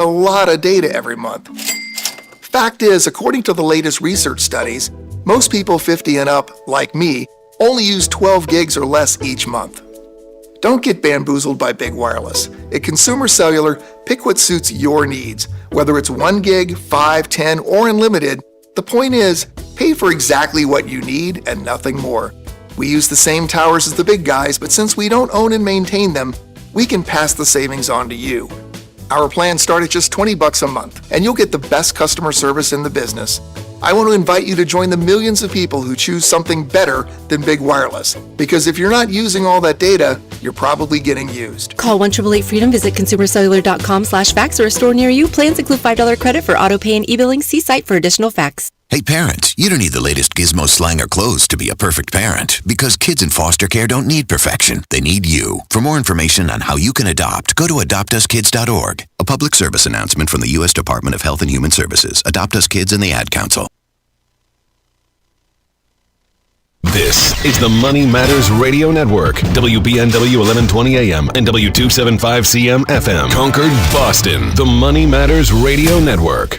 A lot of data every month. Fact is, according to the latest research studies, most people 50 and up, like me, only use 12 gigs or less each month. Don't get bamboozled by big wireless. At Consumer Cellular, pick what suits your needs. Whether it's 1 gig, 5, 10, or unlimited, the point is, pay for exactly what you need and nothing more. We use the same towers as the big guys, but since we don't own and maintain them, we can pass the savings on to you. Our plans start at just $20 a month, and you'll get the best customer service in the business. I want to invite you to join the millions of people who choose something better than big wireless. Because if you're not using all that data, you're probably getting used. Call 1-888-FREEDOM, visit consumercellular.com/facts or a store near you. Plans include $5 credit for auto pay and e-billing. See site for additional facts. Hey parents, you don't need the latest gizmo, slang, or clothes to be a perfect parent, because kids in foster care don't need perfection. They need you. For more information on how you can adopt, go to adoptuskids.org. A public service announcement from the U.S. Department of Health and Human Services, Adopt Us Kids, and the Ad Council. This is the Money Matters Radio Network, WBNW 1120 AM and W275CM FM, Concord, Boston. The Money Matters Radio Network.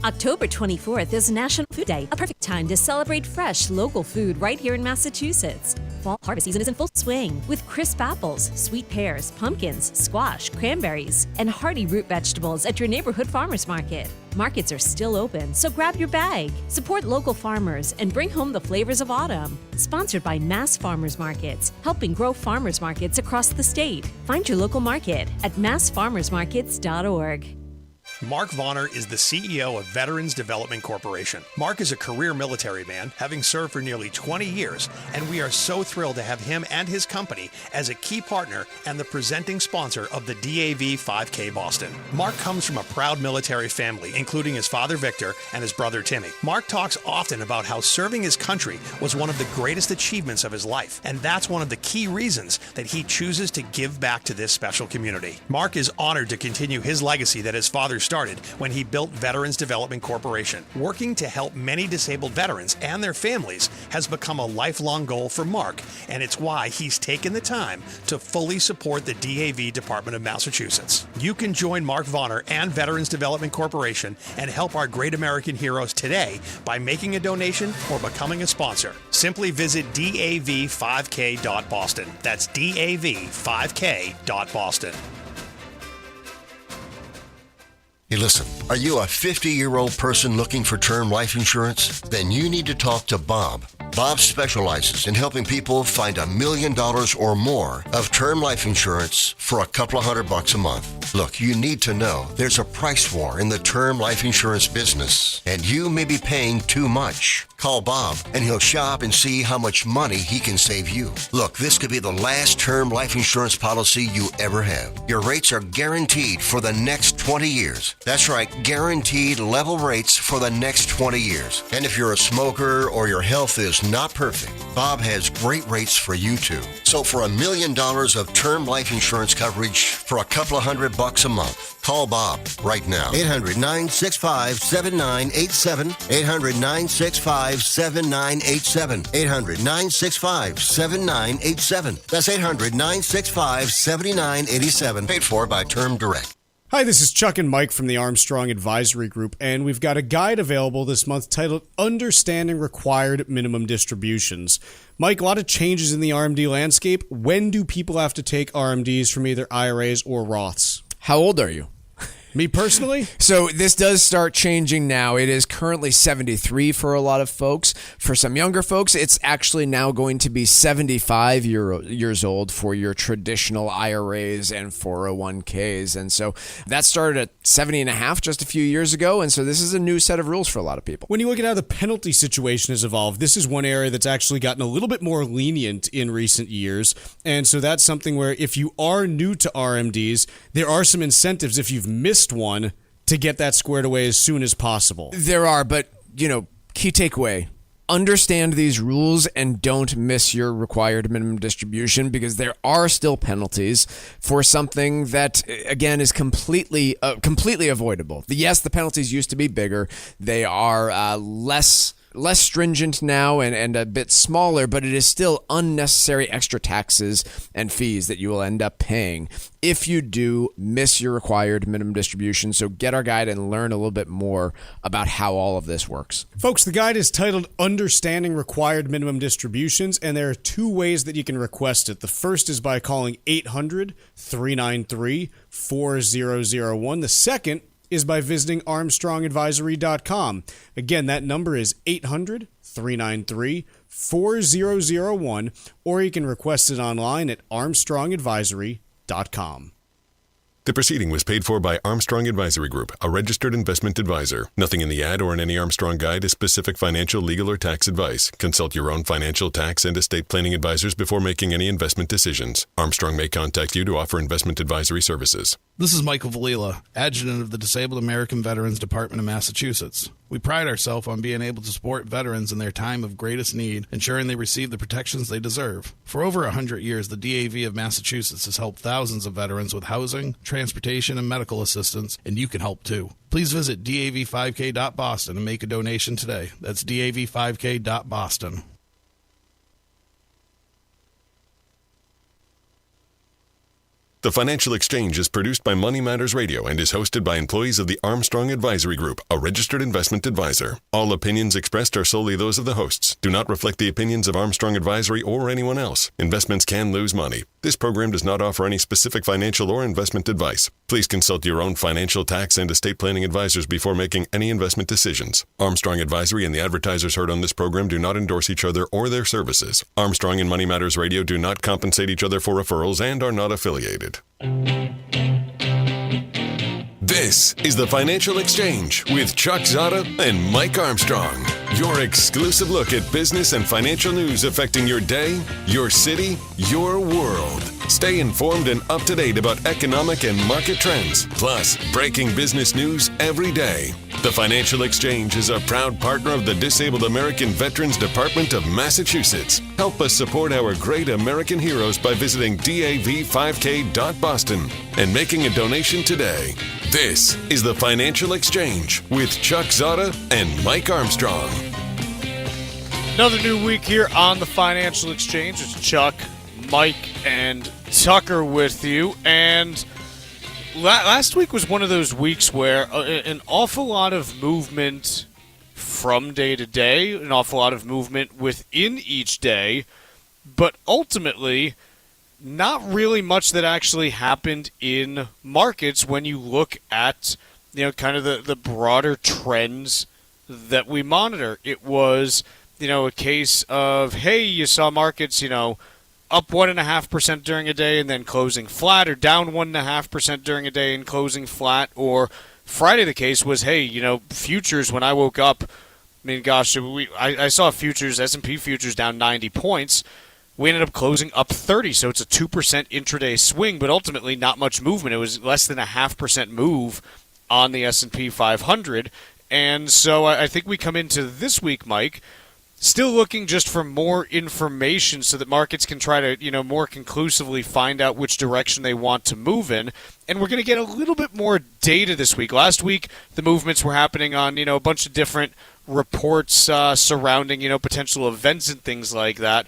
October 24th is National Food Day, a perfect time to celebrate fresh, local food right here in Massachusetts. Fall harvest season is in full swing with crisp apples, sweet pears, pumpkins, squash, cranberries, and hearty root vegetables at your neighborhood farmers market. Markets are still open, so grab your bag. Support local farmers and bring home the flavors of autumn. Sponsored by Mass Farmers Markets, helping grow farmers markets across the state. Find your local market at massfarmersmarkets.org. Mark Vonner is the CEO of Veterans Development Corporation. Mark is a career military man, having served for nearly 20 years, and we are so thrilled to have him and his company as a key partner and the presenting sponsor of the DAV 5K Boston. Mark comes from a proud military family, including his father Victor and his brother Timmy. Mark talks often about how serving his country was one of the greatest achievements of his life, and that's one of the key reasons that he chooses to give back to this special community. Mark is honored to continue his legacy that his father started when he built Veterans Development Corporation. Working to help many disabled veterans and their families has become a lifelong goal for Mark, and it's why he's taken the time to fully support the DAV Department of Massachusetts. You can join Mark Vonner and Veterans Development Corporation and help our great American heroes today by making a donation or becoming a sponsor. Simply visit dav5k.boston. That's dav5k.boston. Hey, listen, are you a 50-year-old person looking for term life insurance? Then you need to talk to Bob. Bob specializes in helping people find $1 million or more of term life insurance for a couple of $100 a month. Look, you need to know there's a price war in the term life insurance business, and you may be paying too much. Call Bob, and he'll shop and see how much money he can save you. Look, this could be the last term life insurance policy you ever have. Your rates are guaranteed for the next 20 years. That's right, guaranteed level rates for the next 20 years. And if you're a smoker or your health is not perfect, Bob has great rates for you too. So for $1 million of term life insurance coverage for a couple of $100 a month, call Bob right now. 800-965-7987. 800-965-7987. 800-965-7987. That's 800-965-7987. Paid for by Term Direct. Hi, this is Chuck and Mike from the Armstrong Advisory Group, and we've got a guide available this month titled Understanding Required Minimum Distributions. Mike, a lot of changes in the RMD landscape. When do people have to take RMDs from either IRAs or Roths? How old are you? Me personally? So this does start changing now. It is currently 73 for a lot of folks. For some younger folks, it's actually now going to be 75 years old for your traditional IRAs and 401ks. And so that started at 70 and a half just a few years ago. And so this is a new set of rules for a lot of people. When you look at how the penalty situation has evolved, this is one area that's actually gotten a little bit more lenient in recent years. And so that's something where if you are new to RMDs, there are some incentives if you've missed one to get that squared away as soon as possible. There are, but, key takeaway. Understand these rules and don't miss your required minimum distribution, because there are still penalties for something that, again, is completely avoidable. Yes, the penalties used to be bigger. They are less less stringent now and a bit smaller, but it is still unnecessary extra taxes and fees that you will end up paying if you do miss your required minimum distribution. So get our guide and learn a little bit more about how all of this works. Folks, the guide is titled Understanding Required Minimum Distributions, and there are two ways that you can request it. The first is by calling 800-393-4001. The second is by visiting ArmstrongAdvisory.com. Again, that number is 800-393-4001, or you can request it online at ArmstrongAdvisory.com. The proceeding was paid for by Armstrong Advisory Group, a registered investment advisor. Nothing in the ad or in any Armstrong guide is specific financial, legal, or tax advice. Consult your own financial, tax, and estate planning advisors before making any investment decisions. Armstrong may contact you to offer investment advisory services. This is Michael Valila, Adjutant of the Disabled American Veterans Department of Massachusetts. We pride ourselves on being able to support veterans in their time of greatest need, ensuring they receive the protections they deserve. For over 100 years, the DAV of Massachusetts has helped thousands of veterans with housing, transportation, and medical assistance, and you can help too. Please visit dav5k.boston and make a donation today. That's dav5k.boston. The Financial Exchange is produced by Money Matters Radio and is hosted by employees of the Armstrong Advisory Group, a registered investment advisor. All opinions expressed are solely those of the hosts, do not reflect the opinions of Armstrong Advisory or anyone else. Investments can lose money. This program does not offer any specific financial or investment advice. Please consult your own financial, tax, and estate planning advisors before making any investment decisions. Armstrong Advisory and the advertisers heard on this program do not endorse each other or their services. Armstrong and Money Matters Radio do not compensate each other for referrals and are not affiliated. This is the Financial Exchange with Chuck Zodda and Mike Armstrong. Your exclusive look at business and financial news affecting your day, your city, your world. Stay informed and up to date about economic and market trends, plus breaking business news every day. The Financial Exchange is a proud partner of the Disabled American Veterans Department of Massachusetts. Help us support our great American heroes by visiting dav5k.boston and making a donation today. This is the Financial Exchange with Chuck Zodda and Mike Armstrong. Another new week here on the Financial Exchange. It's Chuck, Mike, and Tucker with you. And last week was one of those weeks where an awful lot of movement from day to day, an awful lot of movement within each day, but ultimately not really much that actually happened in markets when you look at, kind of the broader trends that we monitor. It was, a case of, hey, you saw markets, up 1.5% during a day and then closing flat, or down 1.5% during a day and closing flat. Or Friday the case was, hey, futures, when I woke up, I saw futures, S&P futures down 90 points. We ended up closing up 30, so it's a 2% intraday swing, but ultimately not much movement. It was less than a 0.5% move on the S&P 500. And so I think we come into this week, Mike, still looking just for more information so that markets can try to, more conclusively find out which direction they want to move in. And we're going to get a little bit more data this week. Last week, the movements were happening on, a bunch of different reports surrounding, potential events and things like that.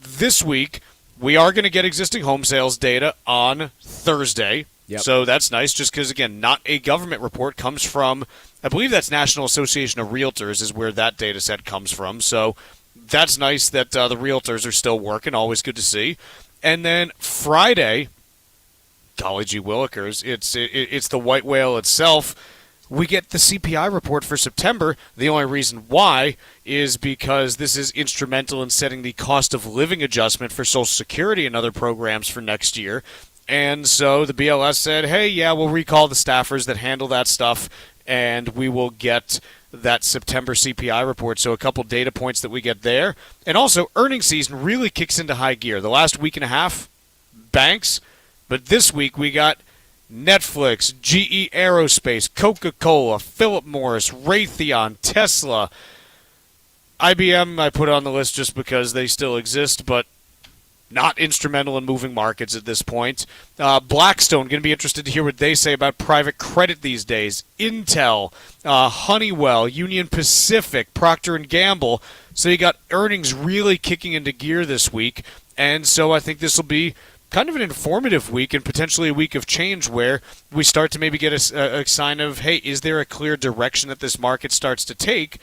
This week, we are going to get existing home sales data on Thursday. Yep. So that's nice, just because, again, not a government report. Comes from, I believe that's National Association of Realtors is where that data set comes from. So that's nice that the realtors are still working. Always good to see. And then Friday, golly gee willikers, it's the white whale itself. We get the CPI report for September. The only reason why is because this is instrumental in setting the cost of living adjustment for Social Security and other programs for next year. And so the BLS said, hey, yeah, we'll recall the staffers that handle that stuff, and we will get that September CPI report. So a couple data points that we get there. And also, earnings season really kicks into high gear. The last week and a half, banks. But this week we got Netflix, GE Aerospace, Coca-Cola, Philip Morris, Raytheon, Tesla, IBM I put on the list just because they still exist, but not instrumental in moving markets at this point. Blackstone, going to be interested to hear what they say about private credit these days. Intel, Honeywell, Union Pacific, Procter & Gamble. So you got earnings really kicking into gear this week. And so I think this will be kind of an informative week and potentially a week of change where we start to maybe get a sign of, hey, is there a clear direction that this market starts to take,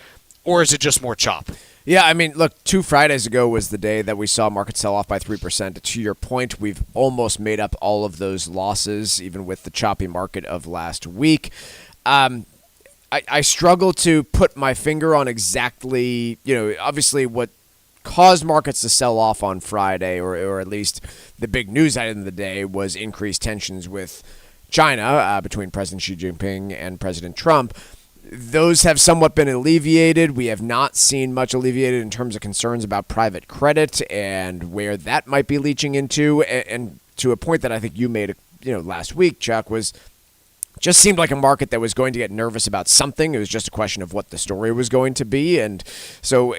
or is it just more chop? Yeah, I mean, look, 2 Fridays ago was the day that we saw markets sell off by 3%. To your point, we've almost made up all of those losses, even with the choppy market of last week. I struggle to put my finger on exactly, obviously what caused markets to sell off on Friday, or at least the big news item of the day was increased tensions with China between President Xi Jinping and President Trump. Those have somewhat been alleviated. We have not seen much alleviated in terms of concerns about private credit and where that might be leaching into. And to a point that I think you made, last week, Chuck, was just seemed like a market that was going to get nervous about something. It was just a question of what the story was going to be. And so,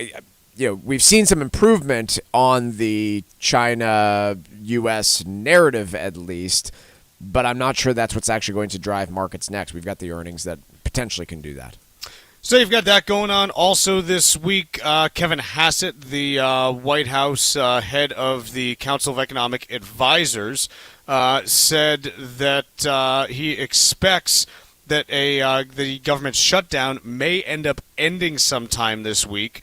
we've seen some improvement on the China-U.S. narrative, at least, but I'm not sure that's what's actually going to drive markets next. We've got the earnings that potentially can do that. So you've got that going on. Also this week, Kevin Hassett, the White House head of the Council of Economic Advisors, said that he expects that the government shutdown may end up ending sometime this week.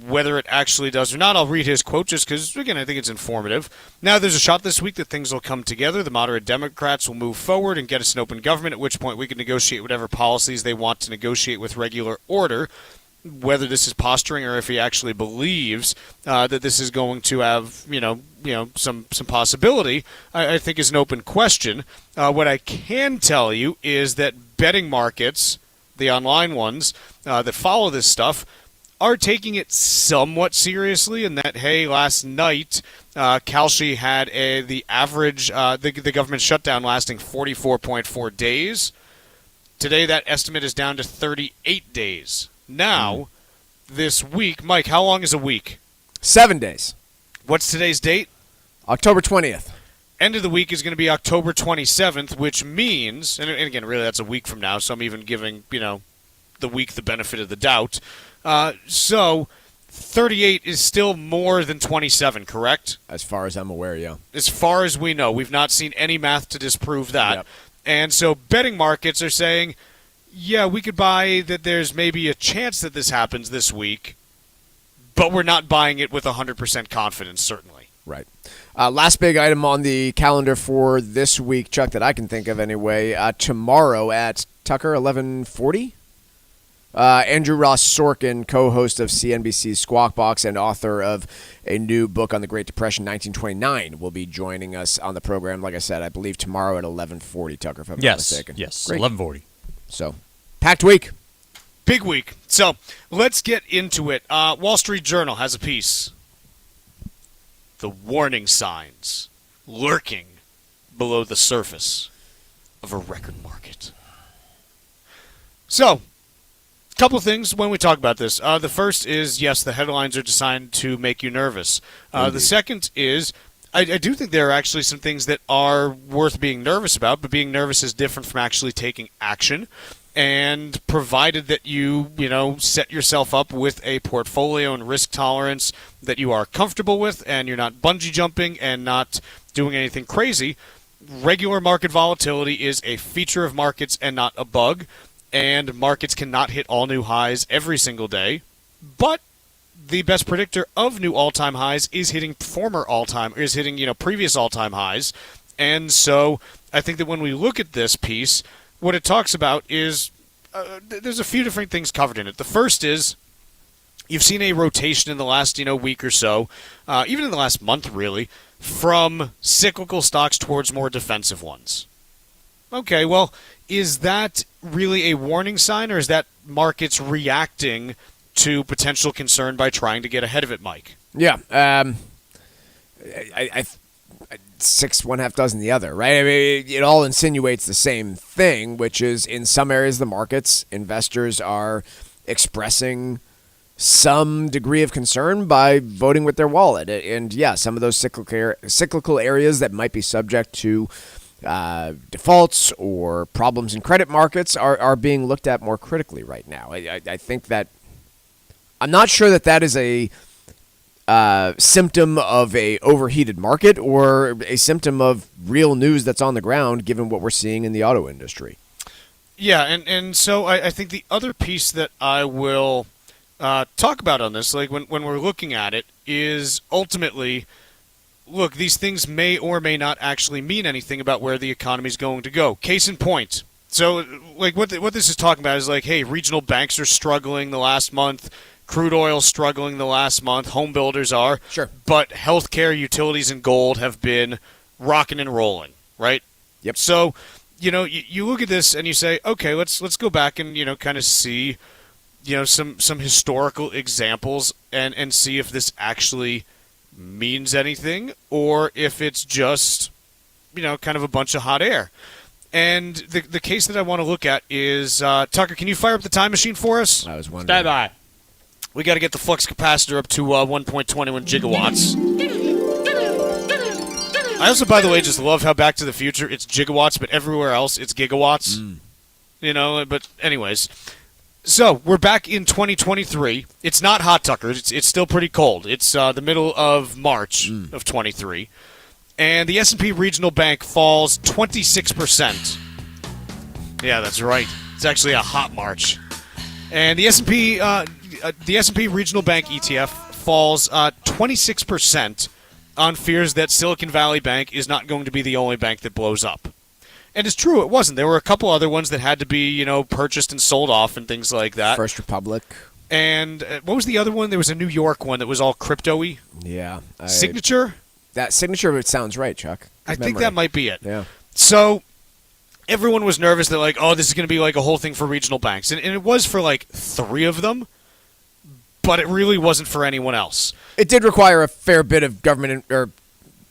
Whether it actually does or not, I'll read his quote just because, again, I think it's informative. Now, there's a shot this week that things will come together. The moderate Democrats will move forward and get us an open government, at which point we can negotiate whatever policies they want to negotiate with regular order. Whether this is posturing or if he actually believes that this is going to have, some possibility, I think is an open question. What I can tell you is that betting markets, the online ones that follow this stuff, are taking it somewhat seriously in that, hey, last night, Kalshi had the average, the government shutdown lasting 44.4 days. Today, that estimate is down to 38 days. Now, this week, Mike, how long is a week? 7 days. What's today's date? October 20th. End of the week is going to be October 27th, which means, and again, really that's a week from now, so I'm even giving, the week the benefit of the doubt. So 38 is still more than 27, correct? As far as I'm aware, yeah. As far as we know. We've not seen any math to disprove that. Yep. And so betting markets are saying, yeah, we could buy that there's maybe a chance that this happens this week, but we're not buying it with 100% confidence, certainly. Right. Last big item on the calendar for this week, Chuck, that I can think of anyway, tomorrow at Tucker, 11:40. Andrew Ross Sorkin, co-host of CNBC's Squawk Box and author of a new book on the Great Depression, 1929, will be joining us on the program. Like I said, I believe tomorrow at 11:40, Tucker, if I'm not mistaken. Yes, Great. 11:40. So, packed week. Big week. So, let's get into it. Wall Street Journal has a piece. The warning signs lurking below the surface of a record market. So, couple of things when we talk about this. The first is, yes, the headlines are designed to make you nervous. The second is, I do think there are actually some things that are worth being nervous about, but being nervous is different from actually taking action. And provided that you set yourself up with a portfolio and risk tolerance that you are comfortable with, and you're not bungee jumping and not doing anything crazy, regular market volatility is a feature of markets and not a bug. And markets cannot hit all new highs every single day, but the best predictor of new all-time highs is hitting previous all-time highs. And so I think that when we look at this piece, what it talks about is there's a few different things covered in it. The first is you've seen a rotation in the last week or so, even in the last month really, from cyclical stocks towards more defensive ones. Okay, well, is that really a warning sign, or is that markets reacting to potential concern by trying to get ahead of it, Mike? Yeah. I 6 one half dozen the other, right? I mean, it all insinuates the same thing, which is in some areas of the markets, investors are expressing some degree of concern by voting with their wallet. And yeah, some of those cyclical areas that might be subject to defaults or problems in credit markets are being looked at more critically right now. I think that I'm not sure that is a symptom of a overheated market or a symptom of real news that's on the ground, given what we're seeing in the auto industry. Yeah, and so I think the other piece that I will talk about on this, like when we're looking at it, is ultimately, look, these things may or may not actually mean anything about where the economy is going to go. Case in point. So, like, what this is talking about is like, hey, regional banks are struggling the last month, crude oil struggling the last month, home builders are. Sure. But healthcare, utilities, and gold have been rocking and rolling, right? Yep. So, you look at this and you say, okay, let's go back and, kind of see, some historical examples and see if this actually means anything or if it's just, kind of a bunch of hot air. And the case that I want to look at is, Tucker, can you fire up the time machine for us? I was wondering. Stand by. We got to get the flux capacitor up to 1.21 gigawatts. I also, by the way, just love how Back to the Future, it's gigawatts, but everywhere else it's gigawatts. But anyways. So, we're back in 2023. It's not hot, Tucker. It's still pretty cold. It's the middle of March of 23. And the S&P Regional Bank falls 26%. Yeah, that's right. It's actually a hot March. And the S&P Regional Bank ETF falls 26% on fears that Silicon Valley Bank is not going to be the only bank that blows up. And it's true, it wasn't. There were a couple other ones that had to be, purchased and sold off and things like that. First Republic. And what was the other one? There was a New York one that was all crypto-y. Yeah. Signature? That Signature sounds right, Chuck. I think that might be it. Yeah. So everyone was nervous that, like, oh, this is going to be like a whole thing for regional banks. And it was for, like, 3 of them. But it really wasn't for anyone else. It did require a fair bit of government or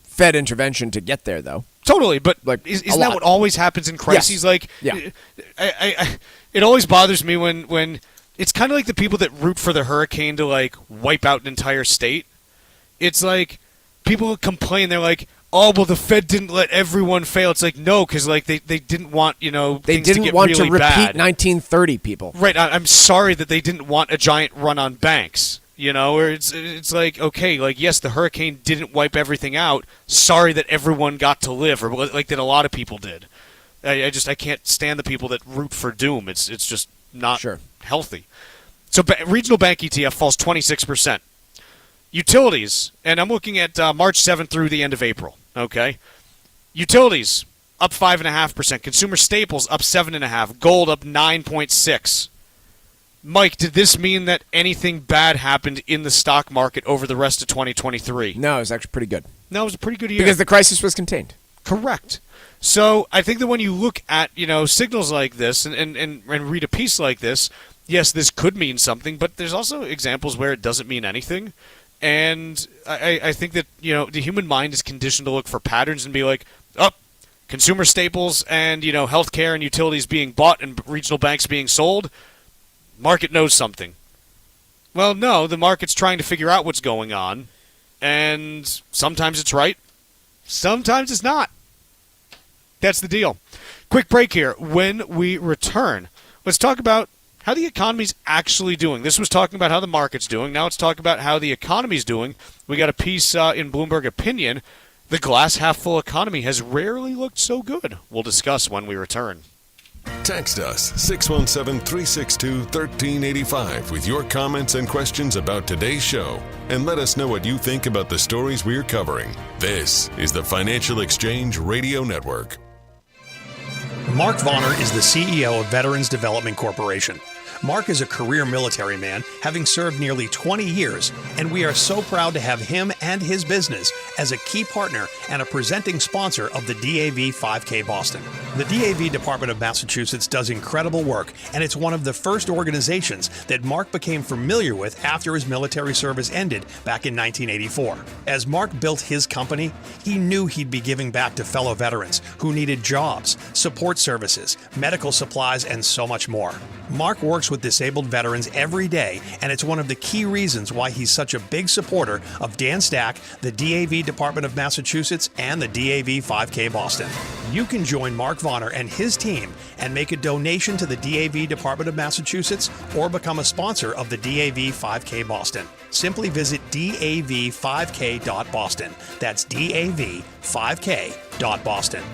Fed intervention to get there, though. Totally, but like, isn't that what always happens in crises? Yes. Like, yeah. It always bothers me when it's kind of like the people that root for the hurricane to, like, wipe out an entire state. It's like people complain. They're like, oh, well, the Fed didn't let everyone fail. It's like, no, because like they didn't want, they things didn't to get want really to repeat bad. 1930, people. Right. I'm sorry that they didn't want a giant run on banks. Or it's like, okay, like, yes, the hurricane didn't wipe everything out. Sorry that everyone got to live, or like that a lot of people did. I can't stand the people that root for doom. It's just not healthy. So regional bank ETF falls 26%. Utilities, and I'm looking at March 7th through the end of April. Okay, utilities up 5.5%. Consumer staples up 7.5%. Gold up 9.6%. Mike, did this mean that anything bad happened in the stock market over the rest of 2023? No, it was actually pretty good. No, it was a pretty good year. Because the crisis was contained. Correct. So I think that when you look at, signals like this and read a piece like this, yes, this could mean something, but there's also examples where it doesn't mean anything. And I think that, the human mind is conditioned to look for patterns and be like, oh, consumer staples and, healthcare and utilities being bought and regional banks being sold. Market knows something. Well, no, the market's trying to figure out what's going on, and sometimes it's right, sometimes it's not. That's the deal. Quick break here. When we return, let's talk about how the economy's actually doing. This was talking about how the market's doing. Now let's talk about how the economy's doing. We got a piece in Bloomberg Opinion. The glass half full economy has rarely looked so good. We'll discuss when we return. Text us 617-362-1385 with your comments and questions about today's show, and let us know what you think about the stories we're covering. This is the Financial Exchange Radio Network. Mark Vonner is the CEO of Veterans Development Corporation. Mark is a career military man, having served nearly 20 years, and we are so proud to have him and his business as a key partner and a presenting sponsor of the DAV 5K Boston. The DAV Department of Massachusetts does incredible work, and it's one of the first organizations that Mark became familiar with after his military service ended back in 1984. As Mark built his company, he knew he'd be giving back to fellow veterans who needed jobs, support services, medical supplies, and so much more. Mark works with disabled veterans every day, and it's one of the key reasons why he's such a big supporter of Dan Stack, the DAV Department of Massachusetts, and the DAV 5K Boston. You can join Mark Vonner and his team and make a donation to the DAV Department of Massachusetts or become a sponsor of the DAV 5K Boston. Simply visit dav5k.boston. That's dav5k.boston.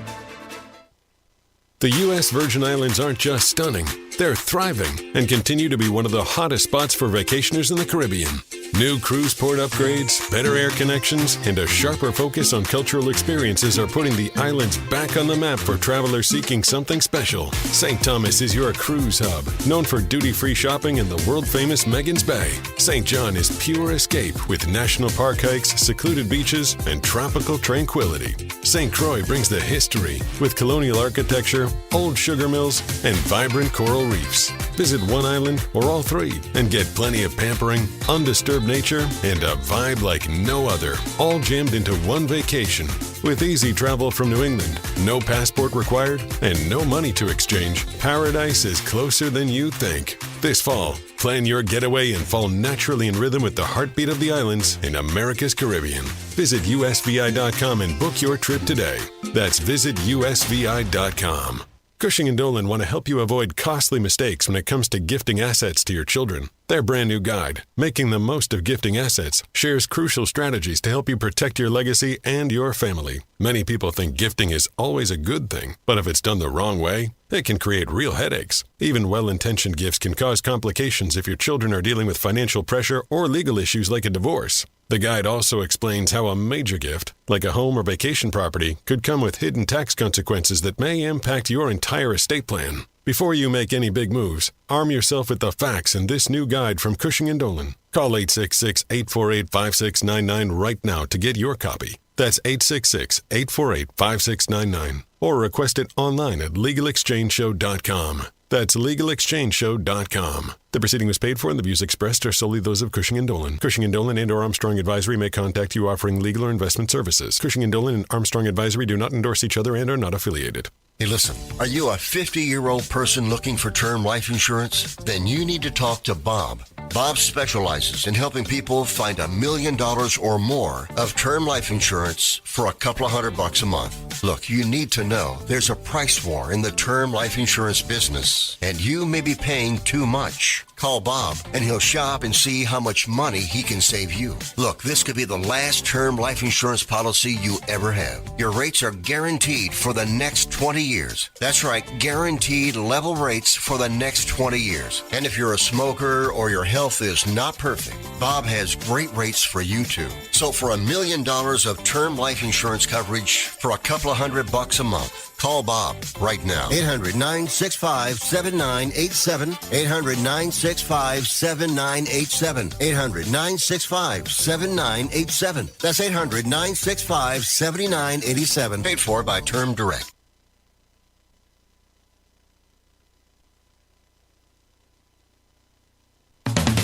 The U.S. Virgin Islands aren't just stunning, they're thriving and continue to be one of the hottest spots for vacationers in the Caribbean. New cruise port upgrades, better air connections, and a sharper focus on cultural experiences are putting the islands back on the map for travelers seeking something special. St. Thomas is your cruise hub, known for duty-free shopping and the world-famous Megan's Bay. St. John is pure escape with national park hikes, secluded beaches, and tropical tranquility. St. Croix brings the history with colonial architecture, old sugar mills, and vibrant coral reefs. Visit one island or all three and get plenty of pampering, undisturbed nature, and a vibe like no other, all jammed into one vacation. With easy travel from New England, no passport required, and no money to exchange, paradise is closer than you think. This fall, plan your getaway and fall naturally in rhythm with the heartbeat of the islands in America's Caribbean. Visit usvi.com and book your trip today. That's visitusvi.com. Cushing & Dolan want to help you avoid costly mistakes when it comes to gifting assets to your children. Their brand new guide, Making the Most of Gifting Assets, shares crucial strategies to help you protect your legacy and your family. Many people think gifting is always a good thing, but if it's done the wrong way, it can create real headaches. Even well-intentioned gifts can cause complications if your children are dealing with financial pressure or legal issues like a divorce. The guide also explains how a major gift, like a home or vacation property, could come with hidden tax consequences that may impact your entire estate plan. Before you make any big moves, arm yourself with the facts in this new guide from Cushing & Dolan. Call 866-848-5699 right now to get your copy. That's 866-848-5699. Or request it online at legalexchangeshow.com. That's legalexchangeshow.com. The proceeding was paid for and the views expressed are solely those of Cushing & Dolan. Cushing & Dolan and or Armstrong Advisory may contact you offering legal or investment services. Cushing & Dolan and Armstrong Advisory do not endorse each other and are not affiliated. Hey, listen, are you a 50-year-old person looking for term life insurance? Then you need to talk to Bob. Bob specializes in helping people find $1 million or more of term life insurance for a couple of $100 a month. Look, you need to know there's a price war in the term life insurance business, and you may be paying too much. Call Bob, and he'll shop and see how much money he can save you. Look, this could be the last term life insurance policy you ever have. Your rates are guaranteed for the next 20 years. That's right, guaranteed level rates for the next 20 years. And if you're a smoker or your health is not perfect, Bob has great rates for you too. So for $1 million of term life insurance coverage for a couple of $100 a month, call Bob right now. 800-965-7987. 800-965-7987. 800-965-7987. That's 800-965-7987. Paid for by Term Direct.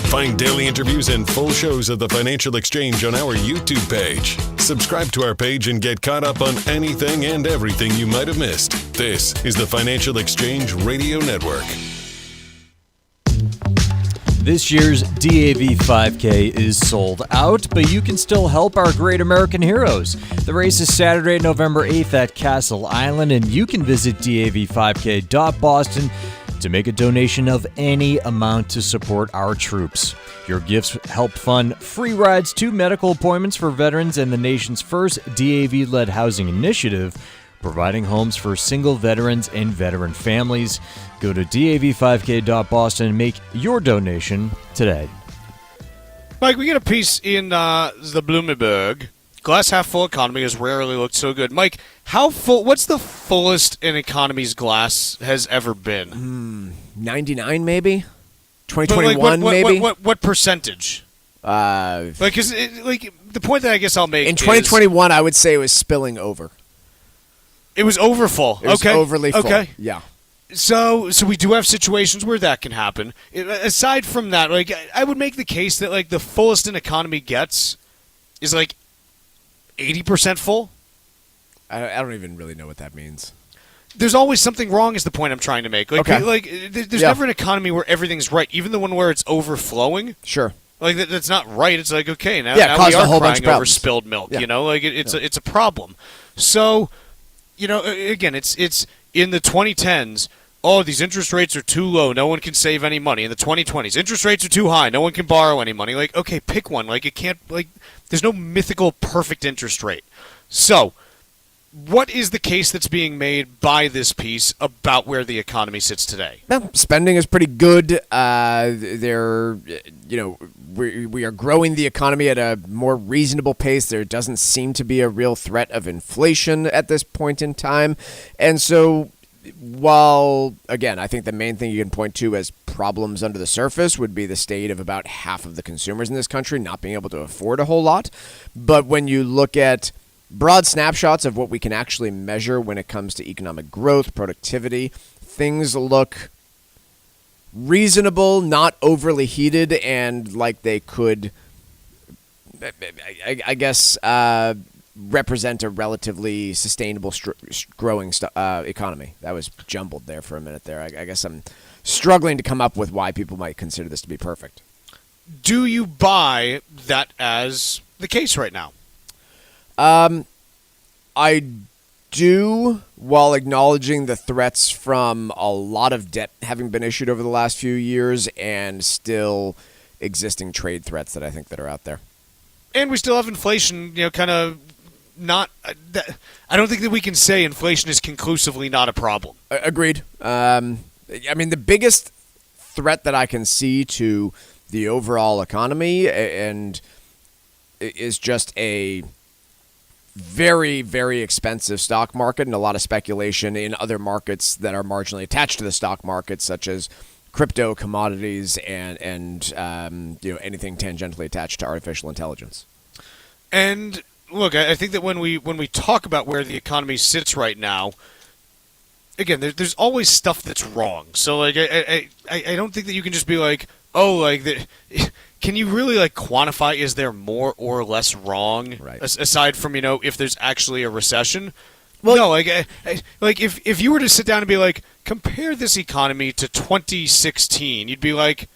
Find daily interviews and full shows of the Financial Exchange on our YouTube page. Subscribe to our page and get caught up on anything and everything you might have missed. This is the Financial Exchange Radio Network. This year's DAV 5K is sold out, but you can still help our great American heroes. The race is Saturday, November 8th at Castle Island, and you can visit dav5k.boston to make a donation of any amount to support our troops. Your gifts help fund free rides to medical appointments for veterans and the nation's first DAV-led housing initiative, providing homes for single veterans and veteran families. Go to dav5k.boston and make your donation today. Mike, we get a piece in the Bloomberg. Glass half full economy has rarely looked so good. Mike, how full? What's the fullest an economy's glass has ever been? 99 maybe? 2021 maybe? What percentage? Because the point that I guess I'll make in 2021, I would say it was spilling over. It was overfull. It was okay. overly full. Okay. Yeah. So we do have situations where that can happen. Aside from that, like I would make the case that like the fullest an economy gets is like 80% full. I don't even really know what that means. There's always something wrong is the point I'm trying to make. Like, Okay. There's never an economy where everything's right, even the one where it's overflowing. Sure. Like that's not right. It's like okay, now caused we are a whole bunch of crying over problems. spilled milk. Yeah. You know, like it's a problem. So, again, it's in the 2010s. Oh, these interest rates are too low. No one can save any money. In the 2020s, interest rates are too high. No one can borrow any money. Like, okay, pick one. Like, it can't. Like, there's no mythical perfect interest rate. So, what is the case that's being made by this piece about where the economy sits today? Well, spending is pretty good. We are growing the economy at a more reasonable pace. There doesn't seem to be a real threat of inflation at this point in time. And so while, again, I think the main thing you can point to as problems under the surface would be the state of about half of the consumers in this country not being able to afford a whole lot. But when you look at broad snapshots of what we can actually measure when it comes to economic growth, productivity, things look reasonable, not overly heated, and like they could, I guess, represent a relatively sustainable, growing economy. That was jumbled there for a minute there. I guess I'm struggling to come up with why people might consider this to be perfect. Do you buy that as the case right now? I do, while acknowledging the threats from a lot of debt having been issued over the last few years and still existing trade threats that I think that are out there. And we still have inflation, kind of not. I don't think that we can say inflation is conclusively not a problem. Agreed. I mean, the biggest threat that I can see to the overall economy and is just a very, very expensive stock market and a lot of speculation in other markets that are marginally attached to the stock market, such as crypto, commodities, and anything tangentially attached to artificial intelligence. And look, I think that when we talk about where the economy sits right now, again, there's always stuff that's wrong. So like I don't think that you can just be like, oh, like the. Can you really quantify? Is there more or less wrong? Right. Aside from if there's actually a recession. Well, no, if you were to sit down and be like, compare this economy to 2016, you'd be like,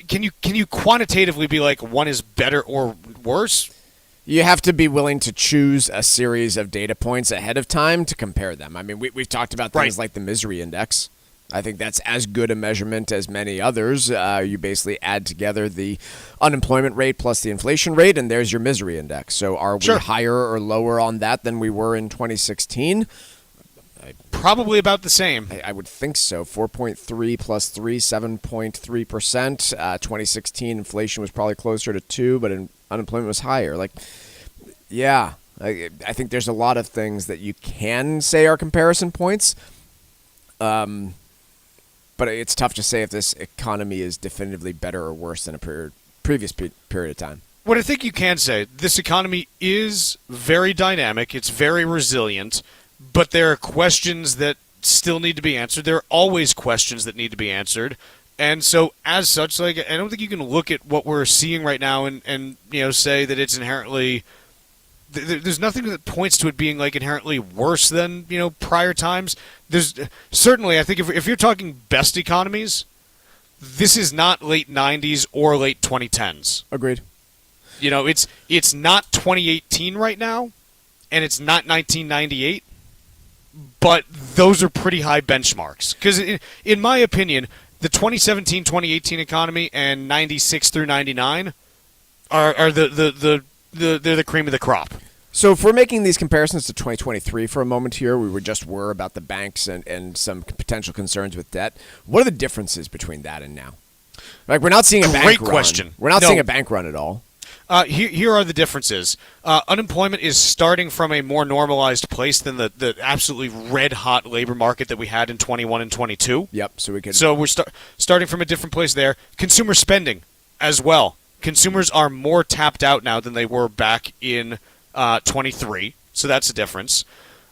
can you quantitatively be like one is better or worse? You have to be willing to choose a series of data points ahead of time to compare them. I mean, we've talked about things like the misery index. I think that's as good a measurement as many others. You basically add together the unemployment rate plus the inflation rate, and there's your misery index. So are we higher or lower on that than we were in 2016? Probably about the same. I would think so. 4.3 plus 3, 7.3%. 2016 inflation was probably closer to 2, but unemployment was higher. I think there's a lot of things that you can say are comparison points. But it's tough to say if this economy is definitively better or worse than a previous period of time. What I think you can say, this economy is very dynamic. It's very resilient, but there are questions that still need to be answered. There are always questions that need to be answered. And so as such, I don't think you can look at what we're seeing right now and say that it's inherently... There's nothing that points to it being inherently worse than prior times. There's certainly, I think, if you're talking best economies, this is not late 90s or late 2010s. Agreed. It's not 2018 right now, and it's not 1998, but those are pretty high benchmarks. Because in my opinion, the 2017-2018 economy and 96 through 99 are they're the cream of the crop. So if we're making these comparisons to 2023 for a moment here, we were about the banks and some potential concerns with debt. What are the differences between that and now? We're not seeing a bank run. Great question. We're not seeing a bank run at all. Here are the differences. Unemployment is starting from a more normalized place than the absolutely red-hot labor market that we had in 21 and 22. Yep. So we're starting from a different place there. Consumer spending as well. Consumers are more tapped out now than they were back in 23, so that's a difference.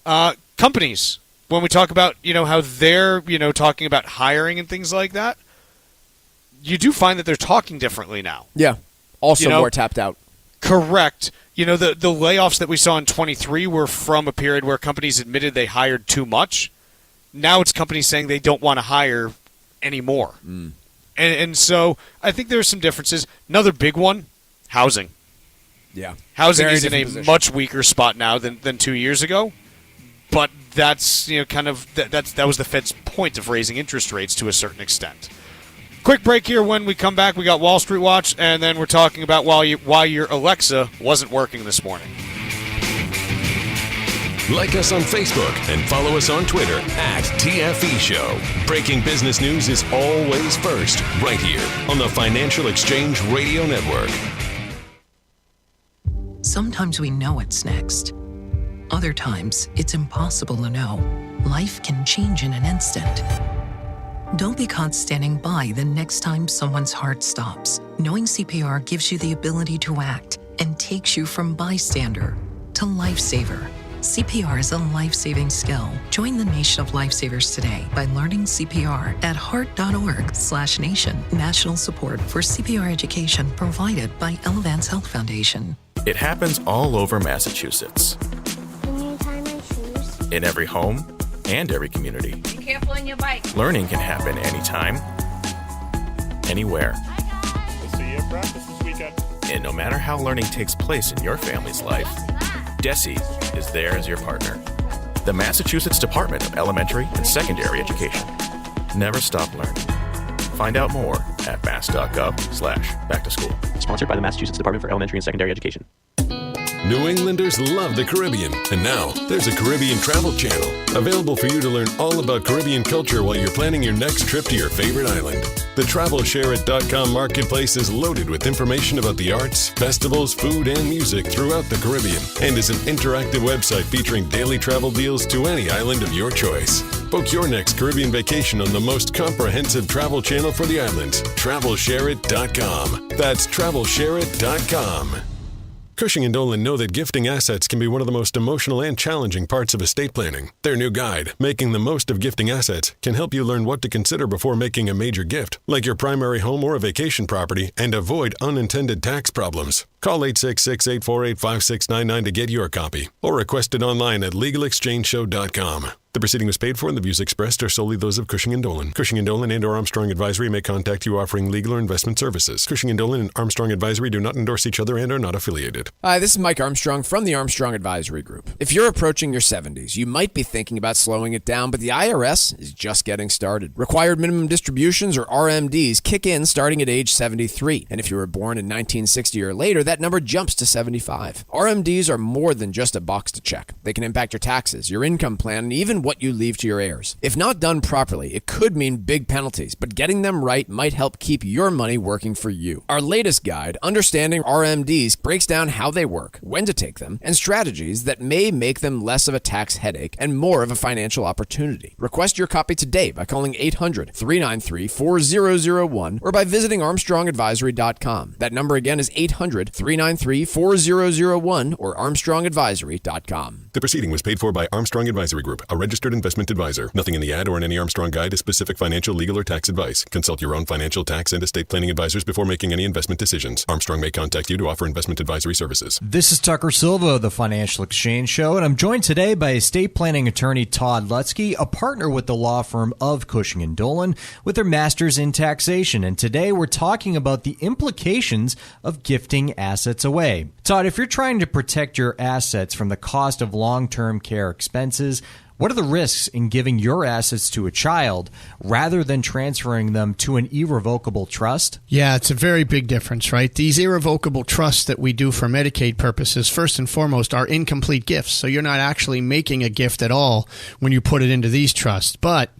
Companies, when we talk about, how they're, talking about hiring and things like that, you do find that they're talking differently now. Yeah. Also more tapped out. Correct. The layoffs that we saw in 23 were from a period where companies admitted they hired too much. Now it's companies saying they don't want to hire anymore. And so I think there's some differences. Another big one, housing. Yeah. Housing Very is in a different much weaker spot now than 2 years ago. But that's, that was the Fed's point of raising interest rates to a certain extent. Quick break here. When we come back, we got Wall Street Watch, and then we're talking about why your Alexa wasn't working this morning. Like us on Facebook and follow us on Twitter @TFE Show. Breaking business news is always first, right here on the Financial Exchange Radio Network. Sometimes we know what's next. Other times, it's impossible to know. Life can change in an instant. Don't be caught standing by the next time someone's heart stops. Knowing CPR gives you the ability to act and takes you from bystander to lifesaver. CPR is a life-saving skill. Join the nation of lifesavers today by learning CPR at heart.org/nation. National support for CPR education provided by Elevance Health Foundation. It happens all over Massachusetts. Can you tie my shoes? In every home and every community. Be careful on your bike. Learning can happen anytime, anywhere. We'll see you at practice this weekend. And no matter how learning takes place in your family's life, DESE is there as your partner. The Massachusetts Department of Elementary and Secondary Education. Never stop learning. Find out more at mass.gov/back-to-school. Sponsored by the Massachusetts Department for Elementary and Secondary Education. New Englanders love the Caribbean, and now there's a Caribbean travel channel available for you to learn all about Caribbean culture while you're planning your next trip to your favorite island. The TravelShareIt.com marketplace is loaded with information about the arts, festivals, food, and music throughout the Caribbean, and is an interactive website featuring daily travel deals to any island of your choice. Book your next Caribbean vacation on the most comprehensive travel channel for the islands, TravelShareIt.com. That's TravelShareIt.com. Cushing & Dolan know that gifting assets can be one of the most emotional and challenging parts of estate planning. Their new guide, Making the Most of Gifting Assets, can help you learn what to consider before making a major gift, like your primary home or a vacation property, and avoid unintended tax problems. Call 866-848-5699 to get your copy, or request it online at legalexchangeshow.com. The proceeding was paid for, and the views expressed are solely those of Cushing & Dolan. Cushing & Dolan and/or Armstrong Advisory may contact you offering legal or investment services. Cushing & Dolan and Armstrong Advisory do not endorse each other and are not affiliated. Hi, this is Mike Armstrong from the Armstrong Advisory Group. If you're approaching your 70s, you might be thinking about slowing it down, but the IRS is just getting started. Required minimum distributions, or RMDs, kick in starting at age 73. And if you were born in 1960 or later, that number jumps to 75. RMDs are more than just a box to check. They can impact your taxes, your income plan, and even what you leave to your heirs. If not done properly, it could mean big penalties, but getting them right might help keep your money working for you. Our latest guide, Understanding RMDs, breaks down how they work, when to take them, and strategies that may make them less of a tax headache and more of a financial opportunity. Request your copy today by calling 800-393-4001 or by visiting ArmstrongAdvisory.com. That number again is 800-393-4001 or ArmstrongAdvisory.com. The proceeding was paid for by Armstrong Advisory Group, a registered investment advisor. Nothing in the ad or in any Armstrong guide is specific financial, legal, or tax advice. Consult your own financial, tax, and estate planning advisors before making any investment decisions. Armstrong may contact you to offer investment advisory services. This is Tucker Silva of the Financial Exchange Show, and I'm joined today by estate planning attorney Todd Lutzke, a partner with the law firm of Cushing & Dolan, with their master's in taxation. And today we're talking about the implications of gifting assets away. Todd, if you're trying to protect your assets from the cost of long-term care expenses, what are the risks in giving your assets to a child rather than transferring them to an irrevocable trust? Yeah, it's a very big difference, right? These irrevocable trusts that we do for Medicaid purposes, first and foremost, are incomplete gifts. So you're not actually making a gift at all when you put it into these trusts. But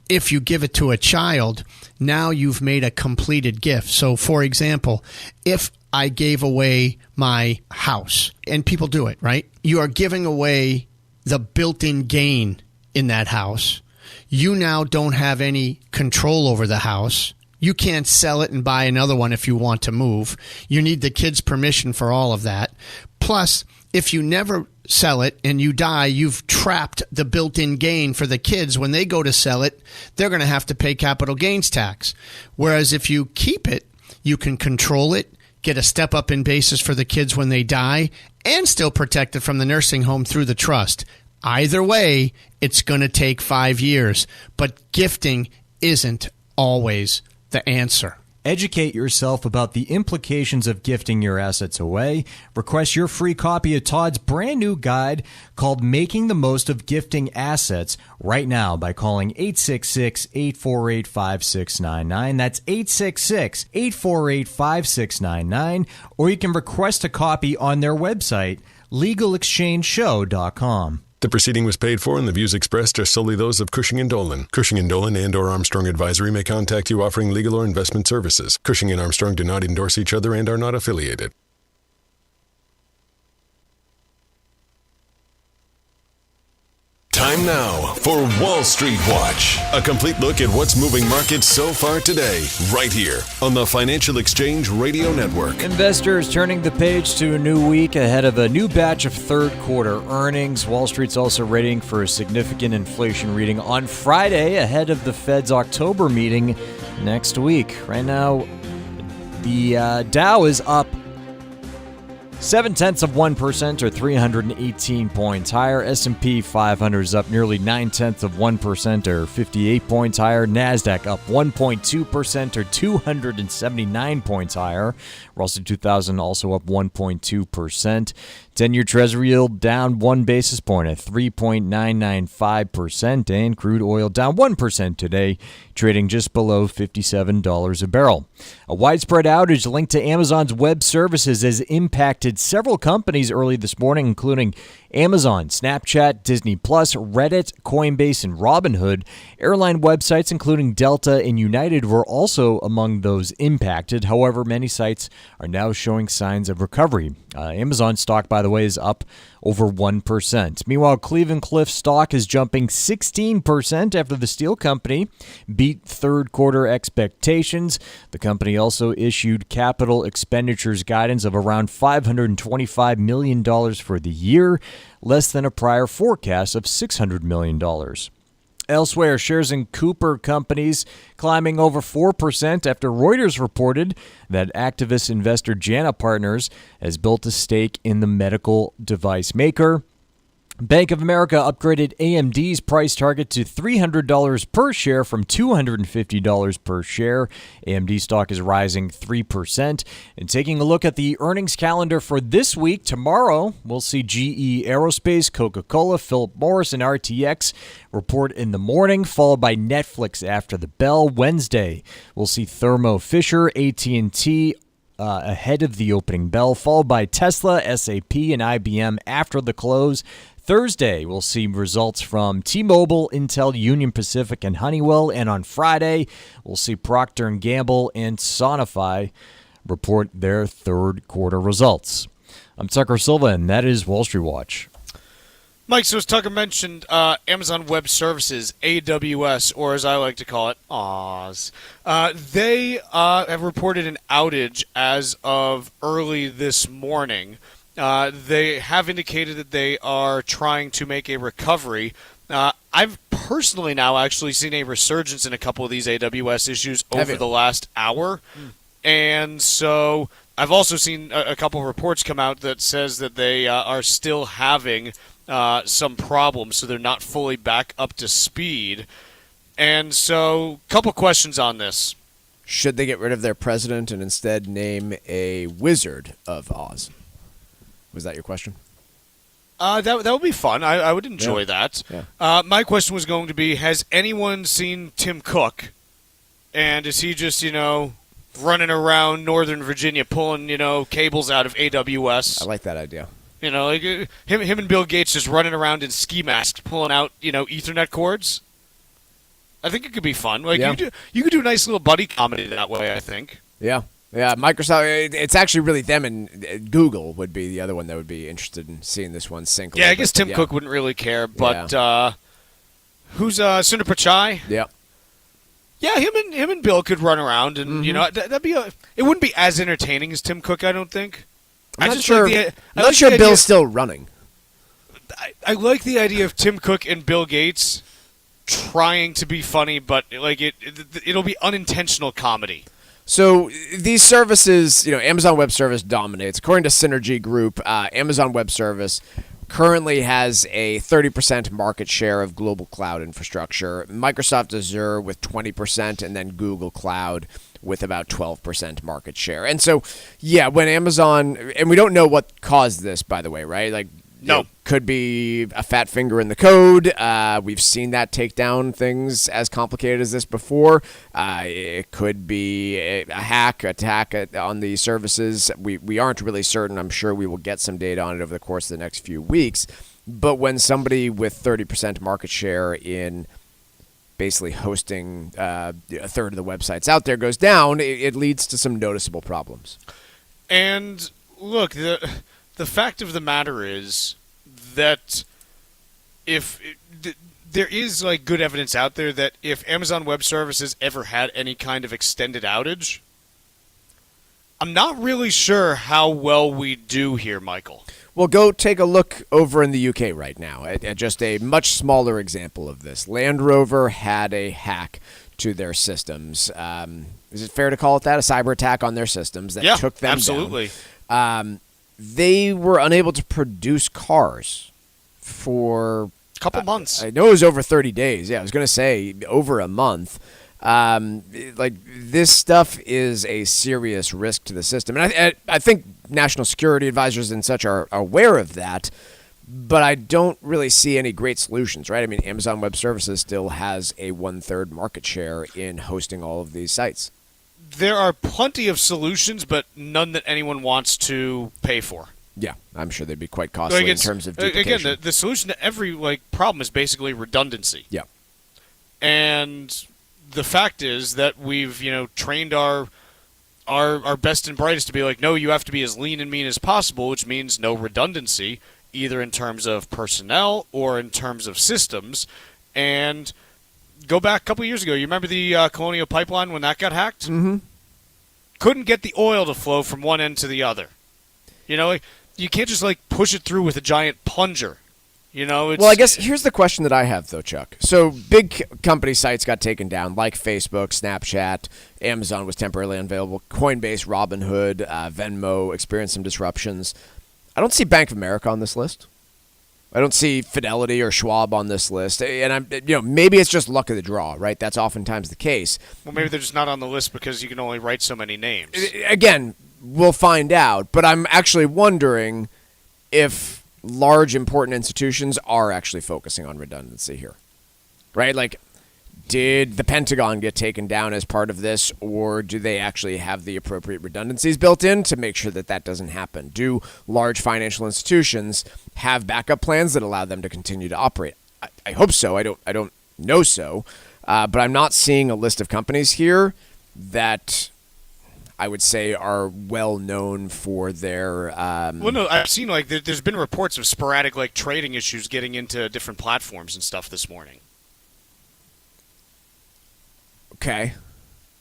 if you give it to a child, now you've made a completed gift. So, for example, if I gave away my house, and people do it, right? You are giving away the built-in gain in that house. You now don't have any control over the house. You can't sell it and buy another one if you want to move. You need the kids' permission for all of that. Plus, if you never sell it and you die, you've trapped the built-in gain for the kids. When they go to sell it, they're going to have to pay capital gains tax. Whereas if you keep it, you can control it, get a step up in basis for the kids when they die, and still protect it from the nursing home through the trust. Either way, it's going to take 5 years. But gifting isn't always the answer. Educate yourself about the implications of gifting your assets away. Request your free copy of Todd's brand new guide called Making the Most of Gifting Assets right now by calling 866-848-5699. That's 866-848-5699. Or you can request a copy on their website, LegalExchangeShow.com. The proceeding was paid for and the views expressed are solely those of Cushing & Dolan. Cushing & Dolan and or Armstrong Advisory may contact you offering legal or investment services. Cushing and Armstrong do not endorse each other and are not affiliated. Time now for Wall Street Watch. A complete look at what's moving markets so far today, right here on the Financial Exchange Radio Network. Investors turning the page to a new week ahead of a new batch of third quarter earnings. Wall Street's also waiting for a significant inflation reading on Friday ahead of the Fed's October meeting next week. Right now, the Dow is up 0.7% or 318 points higher. S&P 500 is up nearly 0.9% or 58 points higher. NASDAQ up 1.2% or 279 points higher. Russell 2000 also up 1.2%. 10-year Treasury yield down 1 basis point at 3.995%. And crude oil down 1% today, trading just below $57 a barrel. A widespread outage linked to Amazon's web services has impacted several companies early this morning, including Amazon, Snapchat, Disney+, Reddit, Coinbase, and Robinhood. Airline websites, including Delta and United, were also among those impacted. However, many sites are now showing signs of recovery. Amazon stock, by the way, is up over 1%. Meanwhile, Cleveland-Cliffs stock is jumping 16% after the steel company beat third quarter expectations. The company also issued capital expenditures guidance of around $525 million for the year, less than a prior forecast of $600 million. Elsewhere, shares in Cooper companies climbing over 4% after Reuters reported that activist investor Jana Partners has built a stake in the medical device maker. Bank of America upgraded AMD's price target to $300 per share from $250 per share. AMD stock is rising 3%. And taking a look at the earnings calendar for this week, tomorrow we'll see GE Aerospace, Coca-Cola, Philip Morris, and RTX report in the morning, followed by Netflix after the bell. Wednesday, we'll see Thermo Fisher, AT&T, ahead of the opening bell, followed by Tesla, SAP, and IBM after the close. Thursday, we'll see results from T-Mobile, Intel, Union Pacific, and Honeywell. And on Friday, we'll see Procter & Gamble and Sonify report their third quarter results. I'm Tucker Silva, and that is Wall Street Watch. Mike, so as Tucker mentioned, Amazon Web Services, AWS, or as I like to call it, Oz, they have reported an outage as of early this morning. They have indicated that they are trying to make a recovery. I've personally now actually seen a resurgence in a couple of these AWS issues over the last hour. And so I've also seen a couple of reports come out that says that they are still having some problems, so they're not fully back up to speed. And so a couple questions on this. Should they get rid of their president and instead name a Wizard of Oz? Was that your question? That would be fun. I would enjoy that. Yeah. My question was going to be, has anyone seen Tim Cook? And is he just, running around Northern Virginia pulling, cables out of AWS? I like that idea. Like him and Bill Gates just running around in ski masks pulling out, Ethernet cords? I think it could be fun. Like you could do a nice little buddy comedy that way, I think. Yeah. Yeah, Microsoft, it's actually really them, and Google would be the other one that would be interested in seeing this one sink. Yeah, I guess Tim Cook wouldn't really care, but who's Sundar Pichai? Yeah. Yeah, him and Bill could run around, and that'd be it wouldn't be as entertaining as Tim Cook, I don't think. I'm not sure Bill's still running. I like the idea of Tim Cook and Bill Gates trying to be funny, but like it'll be unintentional comedy. So these services, Amazon Web Service dominates. According to Synergy Group, Amazon Web Service currently has a 30% market share of global cloud infrastructure. Microsoft Azure with 20%, and then Google Cloud with about 12% market share. And so, yeah, when Amazon, and we don't know what caused this, by the way, right? Like, no. Could be a fat finger in the code. We've seen that take down things as complicated as this before. It could be a attack on the services. We aren't really certain. I'm sure we will get some data on it over the course of the next few weeks. But when somebody with 30% market share in basically hosting a third of the websites out there goes down, it leads to some noticeable problems. And look, the fact of the matter is that there is like good evidence out there that if Amazon Web Services ever had any kind of extended outage, I'm not really sure how well we do here, Michael. Well, go take a look over in the UK right now at just a much smaller example of this. Land Rover had a hack to their systems. Is it fair to call it that? A cyber attack on their systems that took them absolutely. Down. They were unable to produce cars for a couple months. I know it was over 30 days. Yeah, I was going to say over a month. Like this stuff is a serious risk to the system. And I think national security advisors and such are aware of that, but I don't really see any great solutions, right? I mean, Amazon Web Services still has a 1/3 market share in hosting all of these sites. There are plenty of solutions, but none that anyone wants to pay for. Yeah, I'm sure they'd be quite costly in terms of duplication. Again, the solution to every problem is basically redundancy. Yeah. And the fact is that we've, trained our best and brightest to be like, no, you have to be as lean and mean as possible, which means no redundancy, either in terms of personnel or in terms of systems. And go back a couple years ago. You remember the Colonial Pipeline when that got hacked? Mm-hmm. Couldn't get the oil to flow from one end to the other. You can't just push it through with a giant plunger. Well, I guess here's the question that I have, though, Chuck. So big company sites got taken down, like Facebook, Snapchat, Amazon was temporarily unavailable, Coinbase, Robinhood, Venmo experienced some disruptions. I don't see Bank of America on this list. I don't see Fidelity or Schwab on this list. And maybe it's just luck of the draw, right? That's oftentimes the case. Well, maybe they're just not on the list because you can only write so many names. Again, we'll find out. But I'm actually wondering if large, important institutions are actually focusing on redundancy here, right? Like, did the Pentagon get taken down as part of this, or do they actually have the appropriate redundancies built in to make sure that that doesn't happen? Do large financial institutions have backup plans that allow them to continue to operate? I hope so. I don't know so, but I'm not seeing a list of companies here that I would say are well known for their. Well, no, I've seen there's been reports of sporadic trading issues getting into different platforms and stuff this morning. Okay.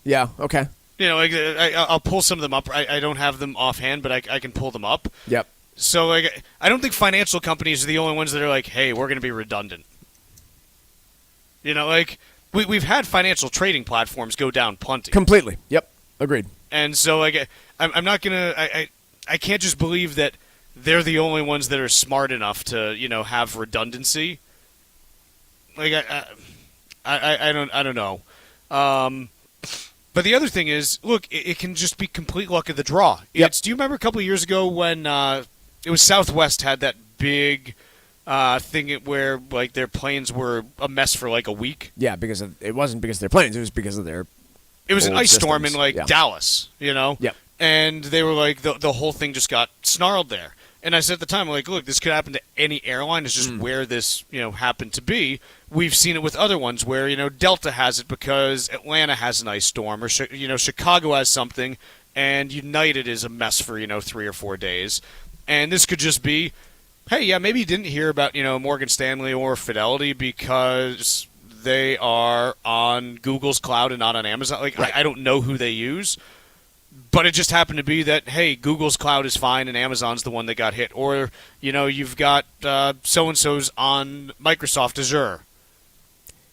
Yeah. Okay. I'll pull some of them up. I don't have them offhand, but I can pull them up. Yep. So I don't think financial companies are the only ones that are like, hey, we're going to be redundant. We've had financial trading platforms go down plenty. Completely. Yep. Agreed. And so I'm not gonna. I can't just believe that they're the only ones that are smart enough to have redundancy. I don't know. But the other thing is, look, it can just be complete luck of the draw. Yep. Do you remember a couple of years ago when it was Southwest had that big thing where their planes were a mess for a week? Yeah, it wasn't because of their planes; it was because of their. It was an ice storm in yeah. Dallas, Yep. And they were the whole thing just got snarled there. And I said at the time, look, this could happen to any airline. It's just where this, happened to be. We've seen it with other ones where, Delta has it because Atlanta has an ice storm, or Chicago has something, and United is a mess for 3 or 4 days. And this could just be, hey, yeah, maybe you didn't hear about Morgan Stanley or Fidelity because they are on Google's cloud and not on Amazon. Right. I don't know who they use. But it just happened to be that, hey, Google's cloud is fine and Amazon's the one that got hit. Or, you've got so-and-so's on Microsoft Azure.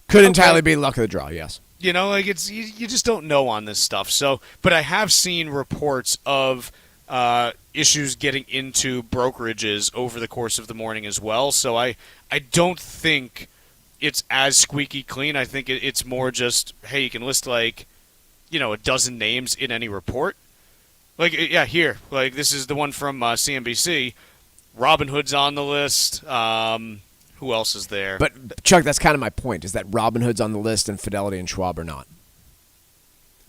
Could entirely be luck of the draw, yes. It's you just don't know on this stuff. So, but I have seen reports of issues getting into brokerages over the course of the morning as well. So I don't think it's as squeaky clean. I think it's more just, hey, you can list a dozen names in any report. Here. This is the one from CNBC. Robinhood's on the list. Who else is there? But, Chuck, that's kind of my point, is that Robinhood's on the list and Fidelity and Schwab are not.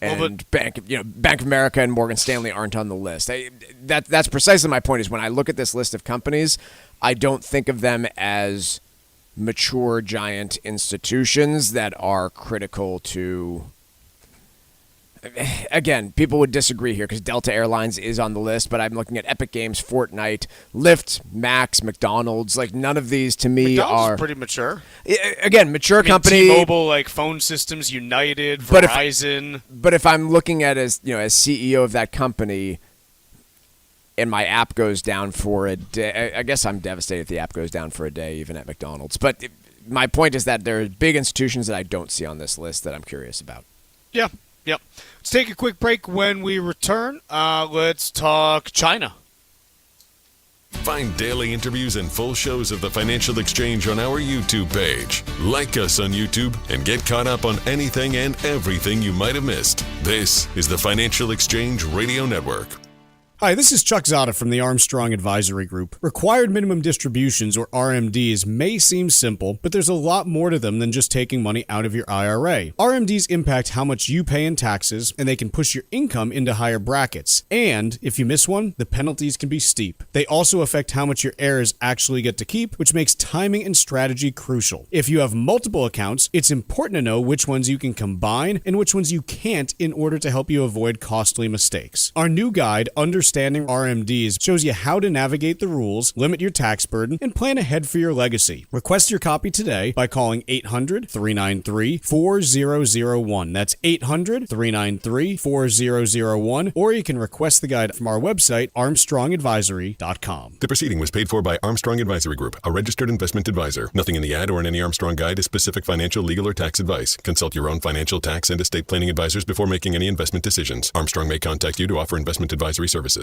And Bank of America and Morgan Stanley aren't on the list. That's precisely my point, is when I look at this list of companies, I don't think of them as mature giant institutions that are critical to... Again, people would disagree here because Delta Airlines is on the list, but I'm looking at Epic Games, Fortnite, Lyft, Max, McDonald's. None of these to me McDonald's are pretty mature. Again, mature company. T-Mobile, phone systems, United, Verizon. But if I'm looking at as CEO of that company, and my app goes down for a day, I guess I'm devastated if the app goes down for a day, even at McDonald's. But my point is that there are big institutions that I don't see on this list that I'm curious about. Yeah. Yep. Let's take a quick break. When we return, let's talk China. Find daily interviews and full shows of the Financial Exchange on our YouTube page. Like us on YouTube and get caught up on anything and everything you might have missed. This is the Financial Exchange Radio Network. Hi, this is Chuck Zodda from the Armstrong Advisory Group. Required minimum distributions, or RMDs, may seem simple, but there's a lot more to them than just taking money out of your IRA. RMDs impact how much you pay in taxes, and they can push your income into higher brackets. And if you miss one, the penalties can be steep. They also affect how much your heirs actually get to keep, which makes timing and strategy crucial. If you have multiple accounts, it's important to know which ones you can combine and which ones you can't in order to help you avoid costly mistakes. Our new guide, Understanding RMDs, shows you how to navigate the rules, limit your tax burden, and plan ahead for your legacy. Request your copy today by calling 800-393-4001. That's 800-393-4001, or you can request the guide from our website, armstrongadvisory.com. The proceeding was paid for by Armstrong Advisory Group, a registered investment advisor. Nothing in the ad or in any Armstrong guide is specific financial, legal, or tax advice. Consult your own financial, tax, and estate planning advisors before making any investment decisions. Armstrong may contact you to offer investment advisory services.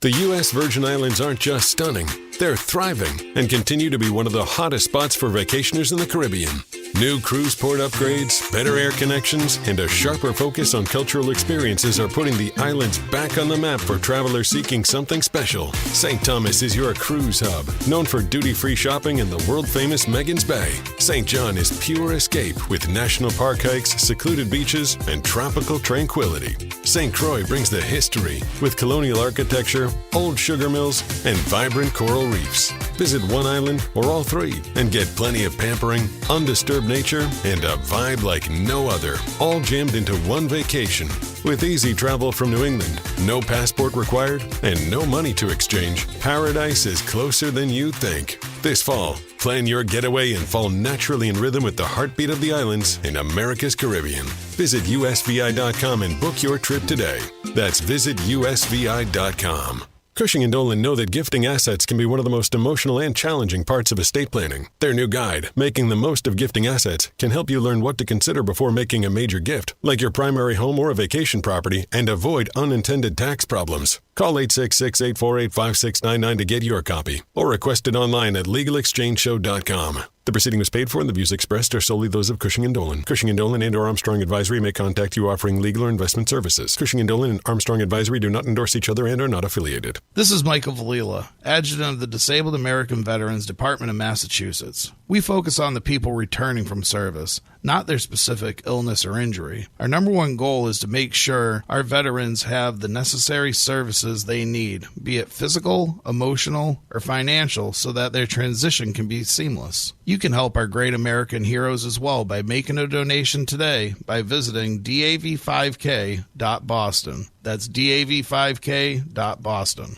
The U.S. Virgin Islands aren't just stunning, they're thriving and continue to be one of the hottest spots for vacationers in the Caribbean. New cruise port upgrades, better air connections, and a sharper focus on cultural experiences are putting the islands back on the map for travelers seeking something special. St. Thomas is your cruise hub, known for duty-free shopping in the world-famous Megan's Bay. St. John is pure escape with national park hikes, secluded beaches, and tropical tranquility. St. Croix brings the history with colonial architecture, old sugar mills, and vibrant coral reefs. Visit one island or all three and get plenty of pampering, undisturbed nature, and a vibe like no other, all jammed into one vacation. With easy travel from New England, no passport required, and no money to exchange, paradise is closer than you think. This fall, plan your getaway and fall naturally in rhythm with the heartbeat of the islands in America's Caribbean. Visit usvi.com and book your trip today. That's visitusvi.com. Cushing & Dolan know that gifting assets can be one of the most emotional and challenging parts of estate planning. Their new guide, Making the Most of Gifting Assets, can help you learn what to consider before making a major gift, like your primary home or a vacation property, and avoid unintended tax problems. Call 866-848-5699 to get your copy, or request it online at legalexchangeshow.com. The proceeding was paid for, and the views expressed are solely those of Cushing & Dolan. Cushing & Dolan and or Armstrong Advisory may contact you offering legal or investment services. Cushing & Dolan and Armstrong Advisory do not endorse each other and are not affiliated. This is Michael Valila, Adjutant of the Disabled American Veterans Department of Massachusetts. We focus on the people returning from service, not their specific illness or injury. Our number one goal is to make sure our veterans have the necessary services they need, be it physical, emotional, or financial, so that their transition can be seamless. You can help our great American heroes as well by making a donation today by visiting dav5k.boston. That's dav5k.boston.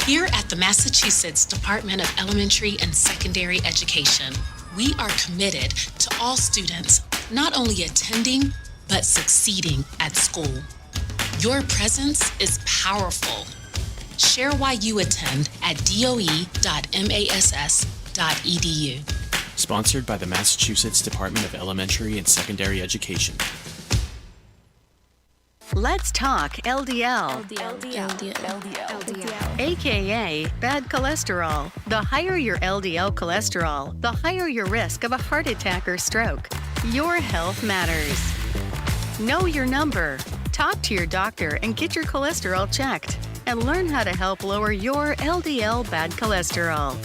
Here at the Massachusetts Department of Elementary and Secondary Education, we are committed to all students not only attending, but succeeding at school. Your presence is powerful. Share why you attend at doe.mass.edu. Sponsored by the Massachusetts Department of Elementary and Secondary Education. Let's talk LDL. AKA bad cholesterol. The higher your LDL cholesterol, the higher your risk of a heart attack or stroke. Your health matters. Know your number. Talk to your doctor and get your cholesterol checked. And learn how to help lower your LDL bad cholesterol.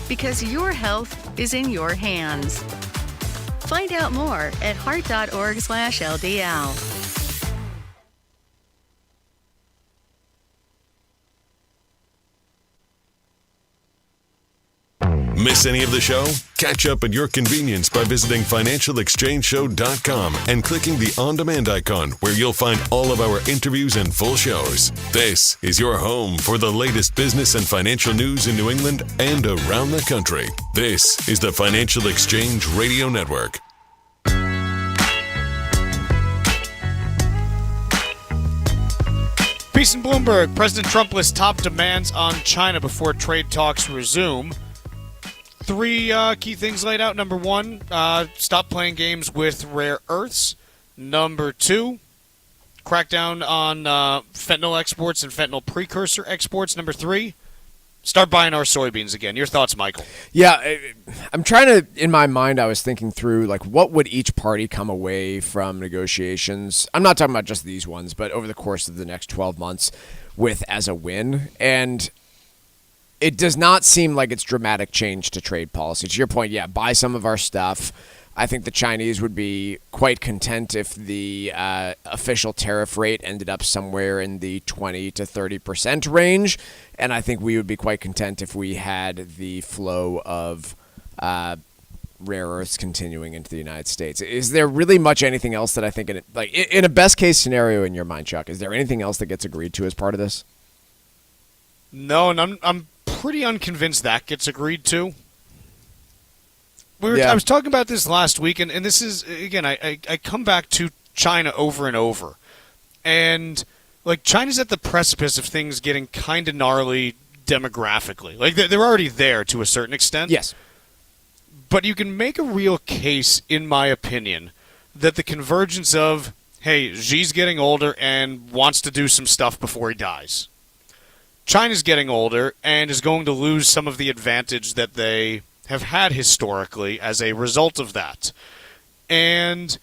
Because your health is in your hands. Find out more at heart.org/LDL. Miss any of the show? Catch up at your convenience by visiting financialexchangeshow.com and clicking the on-demand icon where you'll find all of our interviews and full shows. This is your home for the latest business and financial news in New England and around the country. This is the Financial Exchange Radio Network. Peace in Bloomberg. President Trump lists top demands on China before trade talks resume. 3 key things laid out. Number 1, stop playing games with rare earths. Number 2, crackdown on fentanyl exports and fentanyl precursor exports. Number 3, start buying our soybeans again. Your thoughts, Michael? Yeah, I'm trying to, in my mind, I was thinking through, like, what would each party come away from negotiations? I'm not talking about just these ones, but over the course of the next 12 months with as a win. And it does not seem like it's dramatic change to trade policy. To your point, yeah, buy some of our stuff. I think the Chinese would be quite content if the official tariff rate ended up somewhere in the 20 to 30% range. And I think we would be quite content if we had the flow of rare earths continuing into the United States. Is there really much anything else that I think, in a best case scenario in your mind, Chuck, is there anything else that gets agreed to as part of this? No, and I'm pretty unconvinced that gets agreed to. I was talking about this last week, and this is, again, I come back to China over and over. And, like, China's at the precipice of things getting kind of gnarly demographically. Like, they're already there to a certain extent. Yes. But you can make a real case, in my opinion, that the convergence of, hey, Xi's getting older and wants to do some stuff before he dies. China's getting older and is going to lose some of the advantage that they have had historically as a result of that. And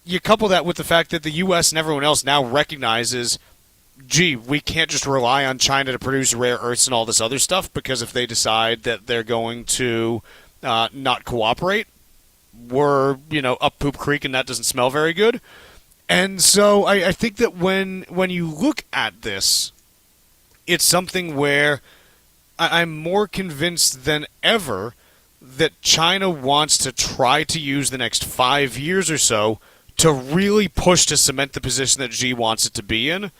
you couple that with the fact that the U.S. and everyone else now recognizes, gee, we can't just rely on China to produce rare earths and all this other stuff, because if they decide that they're going to not cooperate, we're, up poop creek and that doesn't smell very good. And so I think that when you look at this, it's something where I'm more convinced than ever that China wants to try to use the next 5 years or so to really push to cement the position that Xi wants it to be in.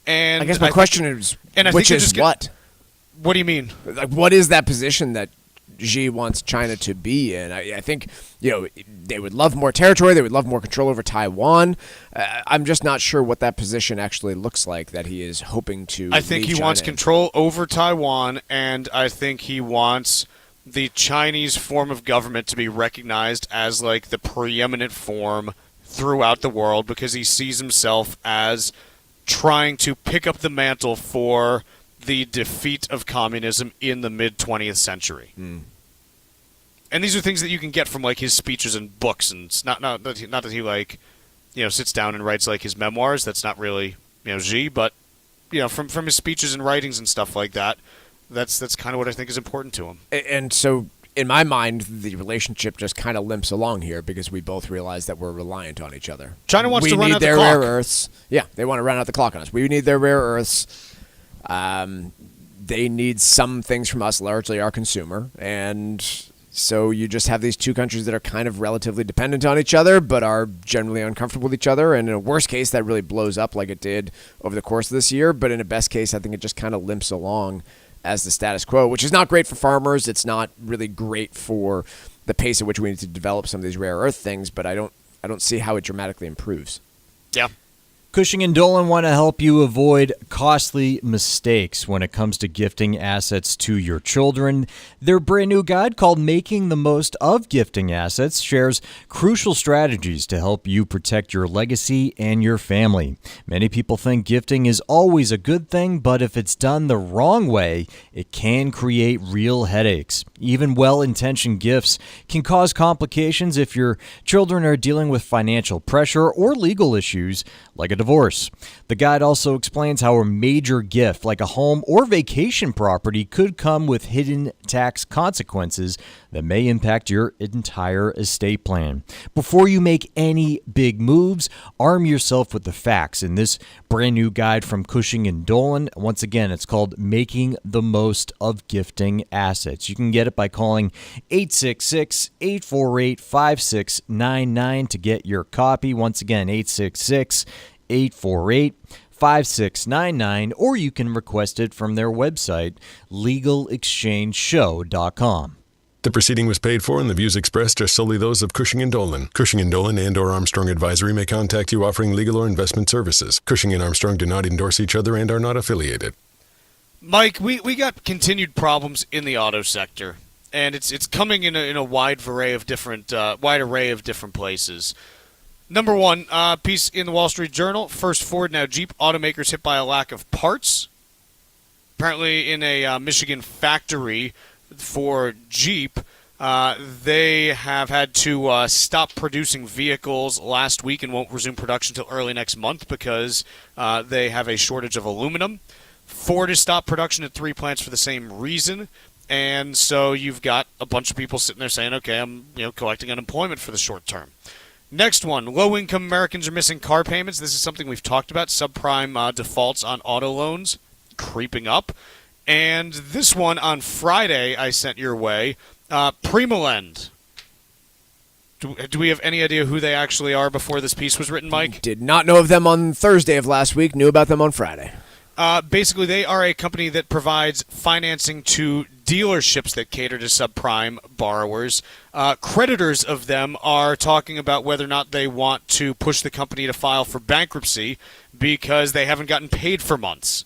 And I guess my question is, which is what? What do you mean? Like, what is that position that Xi wants China to be in? I think, they would love more territory. They would love more control over Taiwan. I'm just not sure what that position actually looks like that he is hoping to. I think he wants control over Taiwan, and I think he wants the Chinese form of government to be recognized as, like, the preeminent form throughout the world, because he sees himself as trying to pick up the mantle for the defeat of communism in the mid-20th century. And these are things that you can get from, like, his speeches and books, and it's not that he like, sits down and writes, like, his memoirs. That's not really, Xi, but, from his speeches and writings and stuff like that, that's kind of what I think is important to him. And so, in my mind, the relationship just kind of limps along here because we both realize that we're reliant on each other. China wants to run out the clock. We need their rare earths. Yeah, they want to run out the clock on us. We need their rare earths. They need some things from us, largely our consumer. And so you just have these two countries that are kind of relatively dependent on each other, but are generally uncomfortable with each other. And in a worst case, that really blows up like it did over the course of this year. But in a best case, I think it just kind of limps along as the status quo, which is not great for farmers. It's not really great for the pace at which we need to develop some of these rare earth things, but I don't see how it dramatically improves. Yeah. Cushing & Dolan want to help you avoid costly mistakes when it comes to gifting assets to your children. Their brand new guide called Making the Most of Gifting Assets shares crucial strategies to help you protect your legacy and your family. Many people think gifting is always a good thing, but if it's done the wrong way, it can create real headaches. Even well-intentioned gifts can cause complications if your children are dealing with financial pressure or legal issues like a divorce. The guide also explains how a major gift like a home or vacation property could come with hidden tax consequences that may impact your entire estate plan. Before you make any big moves, arm yourself with the facts in this brand new guide from Cushing & Dolan. Once again, it's called Making the Most of Gifting Assets. You can get it by calling 866-848-5699 to get your copy. Once again, 866-848-5699, or you can request it from their website, legalexchangeshow.com. The proceeding was paid for, and the views expressed are solely those of Cushing & Dolan. Cushing & Dolan and/or Armstrong Advisory may contact you offering legal or investment services. Cushing and Armstrong do not endorse each other and are not affiliated. Mike, we got continued problems in the auto sector, and it's coming in a wide array of different places. Number one, piece in the Wall Street Journal, first Ford, now Jeep automakers hit by a lack of parts. Apparently in a Michigan factory for Jeep, they have had to stop producing vehicles last week and won't resume production until early next month because they have a shortage of aluminum. Ford has stopped production at 3 plants for the same reason. And so you've got a bunch of people sitting there saying, okay, I'm collecting unemployment for the short term. Next one, low-income Americans are missing car payments. This is something we've talked about, subprime defaults on auto loans creeping up. And this one on Friday I sent your way, Primolend. Do we have any idea who they actually are before this piece was written, Mike? Did not know of them on Thursday of last week, knew about them on Friday. Basically, they are a company that provides financing to dealerships that cater to subprime borrowers. Creditors of them are talking about whether or not they want to push the company to file for bankruptcy because they haven't gotten paid for months.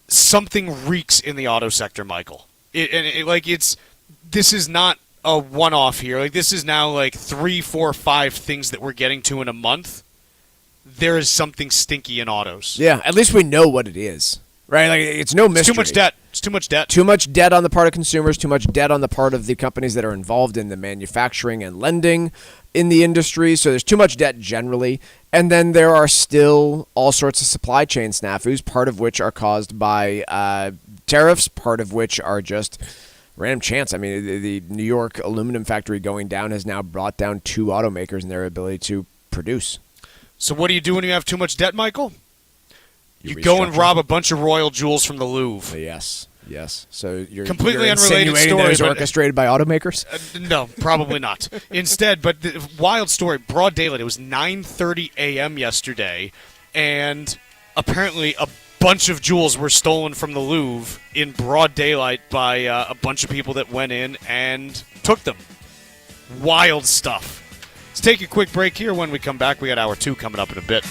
Something reeks in the auto sector, Michael. This is not a one-off here. Like, this is now like 3, 4, 5 things that we're getting to in a month. There is something stinky in autos. Yeah, at least we know what it is, right? Like, it's no mystery. It's too much debt. It's too much debt. Too much debt on the part of consumers, too much debt on the part of the companies that are involved in the manufacturing and lending in the industry. So there's too much debt generally. And then there are still all sorts of supply chain snafus, part of which are caused by tariffs, part of which are just random chance. I mean, the New York aluminum factory going down has now brought down 2 automakers in their ability to produce. So what do you do when you have too much debt, Michael? You go and rob a bunch of royal jewels from the Louvre. Yes. So you're completely you're unrelated story. That it was orchestrated by automakers? No, probably not. Instead, but the wild story, broad daylight. It was 9:30 a.m. yesterday, and apparently a bunch of jewels were stolen from the Louvre in broad daylight by a bunch of people that went in and took them. Wild stuff. Let's take a quick break here. When we come back, we got hour 2 coming up in a bit.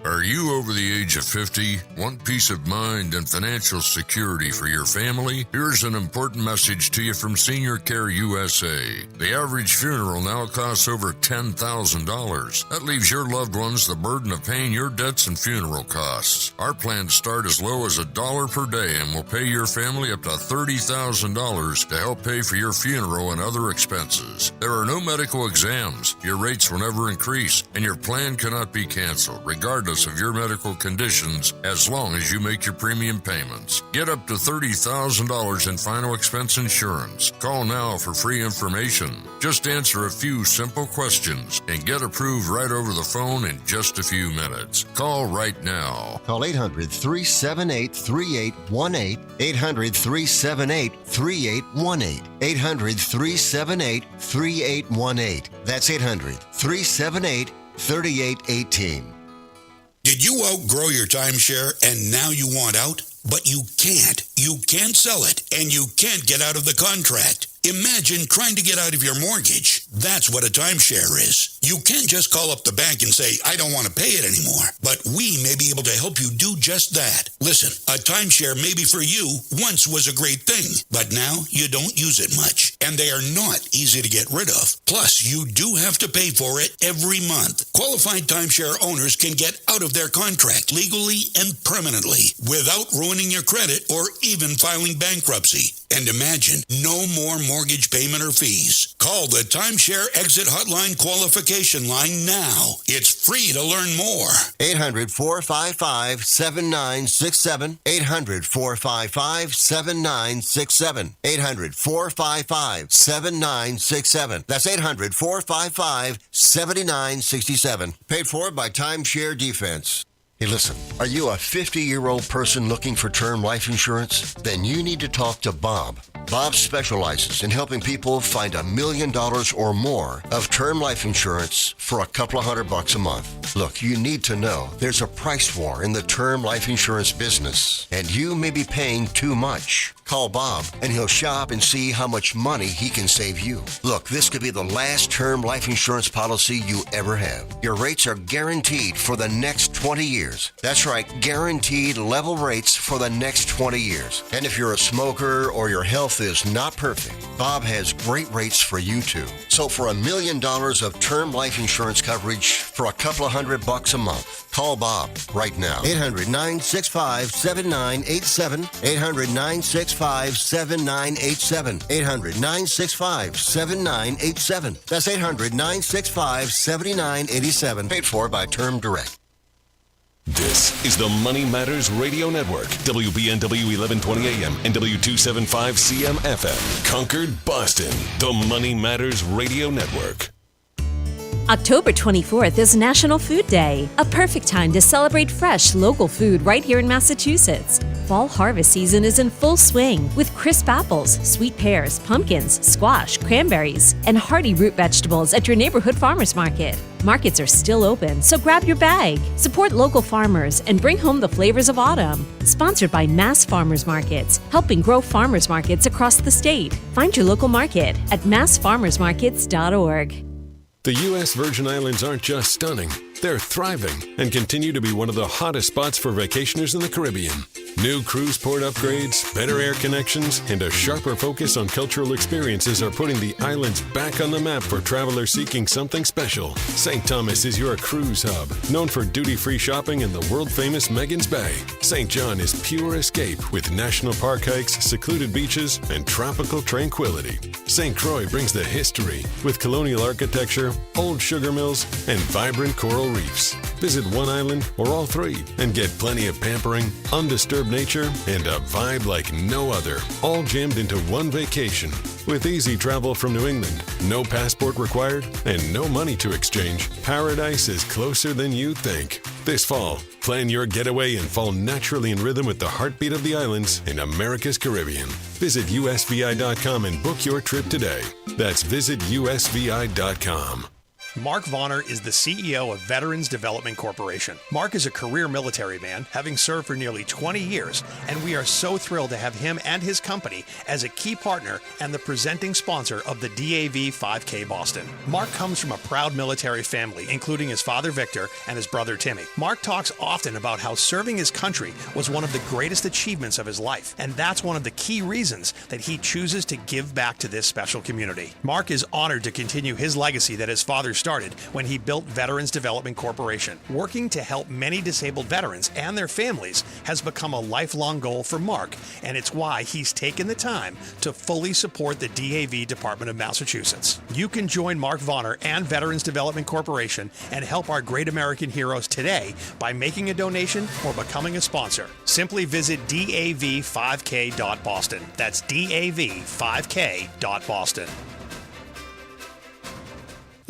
Are you over the age of 50? Want peace of mind and financial security for your family? Here's an important message to you from Senior Care USA. The average funeral now costs over $10,000. That leaves your loved ones the burden of paying your debts and funeral costs. Our plans start as low as $1 per day and will pay your family up to $30,000 to help pay for your funeral and other expenses. There are no medical exams. Your rates will never increase, and your plan cannot be canceled, regardless of your medical conditions, as long as you make your premium payments. Get up to $30,000 in final expense insurance. Call now for free information. Just answer a few simple questions and get approved right over the phone in just a few minutes. Call right now. Call 800-378-3818. 800-378-3818. 800-378-3818. That's 800-378-3818. Did you outgrow your timeshare and now you want out? But you can't. You can't sell it, and you can't get out of the contract. Imagine trying to get out of your mortgage. That's what a timeshare is. You can't just call up the bank and say, I don't want to pay it anymore. But we may be able to help you do just that. Listen, a timeshare maybe for you once was a great thing, but now you don't use it much. And they are not easy to get rid of. Plus, you do have to pay for it every month. Qualified timeshare owners can get out of their contract legally and permanently without ruining your credit or even filing bankruptcy. And imagine, no more mortgage payment or fees. Call the Timeshare Exit Hotline qualification line now. It's free to learn more. 800-455-7967. 800-455-7967. 800-455-7967. That's 800-455-7967. Paid for by Timeshare Defense. Hey, listen, are you a 50-year-old person looking for term life insurance? Then you need to talk to Bob. Bob specializes in helping people find $1 million or more of term life insurance for a couple of $100 a month. Look, you need to know there's a price war in the term life insurance business, and you may be paying too much. Call Bob, and he'll shop and see how much money he can save you. Look, this could be the last term life insurance policy you ever have. Your rates are guaranteed for the next 20 years. That's right, guaranteed level rates for the next 20 years. And if you're a smoker or your health is not perfect, Bob has great rates for you too. So for $1 million of term life insurance coverage for a couple of $100 a month, call Bob right now. 800-965-7987. 800-965-7987. 800-965-7987. That's 800-965-7987. Paid for by Term Direct. This is the Money Matters Radio Network, WBNW 1120 AM and W275 CM FM. Concord, Boston, the Money Matters Radio Network. October 24th is National Food Day, a perfect time to celebrate fresh, local food right here in Massachusetts. Fall harvest season is in full swing with crisp apples, sweet pears, pumpkins, squash, cranberries, and hearty root vegetables at your neighborhood farmers market. Markets are still open, so grab your bag. Support local farmers and bring home the flavors of autumn. Sponsored by Mass Farmers Markets, helping grow farmers markets across the state. Find your local market at massfarmersmarkets.org. The U.S. Virgin Islands aren't just stunning, they're thriving and continue to be one of the hottest spots for vacationers in the Caribbean. New cruise port upgrades, better air connections, and a sharper focus on cultural experiences are putting the islands back on the map for travelers seeking something special. St. Thomas is your cruise hub, known for duty-free shopping in the world-famous Megan's Bay. St. John is pure escape with national park hikes, secluded beaches, and tropical tranquility. St. Croix brings the history with colonial architecture, old sugar mills, and vibrant coral reefs. Visit one island or all three and get plenty of pampering, undisturbed nature, and a vibe like no other, all jammed into one vacation. With easy travel from New England, no passport required, and no money to exchange, paradise is closer than you think. This fall, plan your getaway and fall naturally in rhythm with the heartbeat of the islands in America's Caribbean. Visit usvi.com and book your trip today. That's visitusvi.com. Mark Vonner is the CEO of Veterans Development Corporation. Mark is a career military man, having served for nearly 20 years, and we are so thrilled to have him and his company as a key partner and the presenting sponsor of the DAV 5K Boston. Mark comes from a proud military family, including his father Victor and his brother Timmy. Mark talks often about how serving his country was one of the greatest achievements of his life, and that's one of the key reasons that he chooses to give back to this special community. Mark is honored to continue his legacy that his father started when he built Veterans Development Corporation. Working to help many disabled veterans and their families has become a lifelong goal for Mark, and it's why he's taken the time to fully support the DAV Department of Massachusetts. You can join Mark Vonner and Veterans Development Corporation and help our great American heroes today by making a donation or becoming a sponsor. Simply visit dav5k.boston. That's dav5k.boston.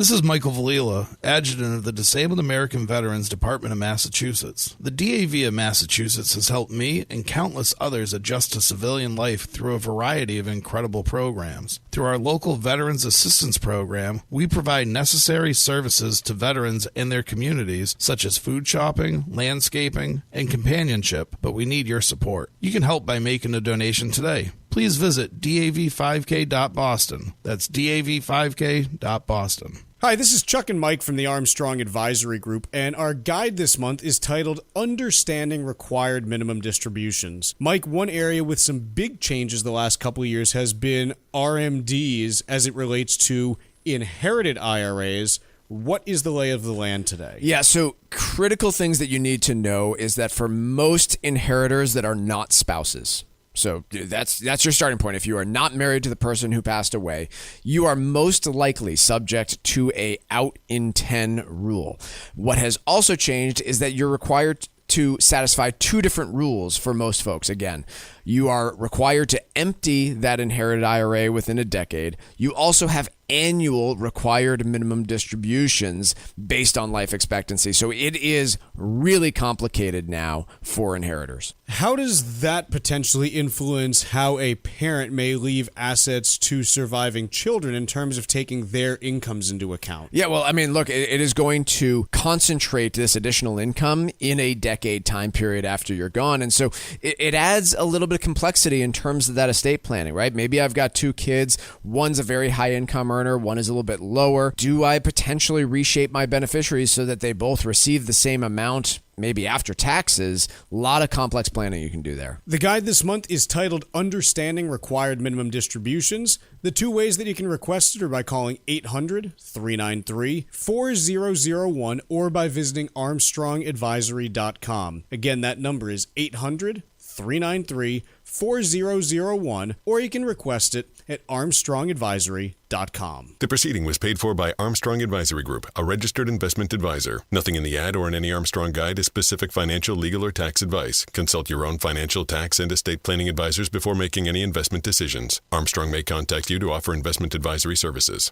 This is Michael Valila, Adjutant of the Disabled American Veterans Department of Massachusetts. The DAV of Massachusetts has helped me and countless others adjust to civilian life through a variety of incredible programs. Through our local Veterans Assistance Program, we provide necessary services to veterans and their communities, such as food shopping, landscaping, and companionship, but we need your support. You can help by making a donation today. Please visit dav5k.boston. That's dav5k.boston. Hi, this is Chuck and Mike from the Armstrong Advisory Group, and our guide this month is titled Understanding Required Minimum Distributions. Mike, one area with some big changes the last couple of years has been RMDs as it relates to inherited IRAs. What is the lay of the land today? Yeah, so critical things that you need to know is that for most inheritors that are not spouses, so that's your starting point. If you are not married to the person who passed away, you are most likely subject to a out in 10 rule. What has also changed is that you're required to satisfy two different rules for most folks. Again, you are required to empty that inherited IRA within a decade. You also have annual required minimum distributions based on life expectancy. So it is really complicated now for inheritors. How does that potentially influence how a parent may leave assets to surviving children in terms of taking their incomes into account? Yeah, well, I mean, look, it is going to concentrate this additional income in a decade time period after you're gone. And so it adds a little bit of complexity in terms of that estate planning, right? Maybe I've got two kids. One's a very high income earner. One is a little bit lower. Do I potentially reshape my beneficiaries so that they both receive the same amount, maybe after taxes? A lot of complex planning you can do there. The guide this month is titled Understanding Required Minimum Distributions. The two ways that you can request it are by calling 800-393-4001 or by visiting armstrongadvisory.com. Again, that number is 800-393-4001, or you can request it at armstrongadvisory.com. The proceeding was paid for by Armstrong Advisory Group, a registered investment advisor. Nothing in the ad or in any Armstrong guide is specific financial, legal, or tax advice. Consult your own financial, tax, and estate planning advisors before making any investment decisions. Armstrong may contact you to offer investment advisory services.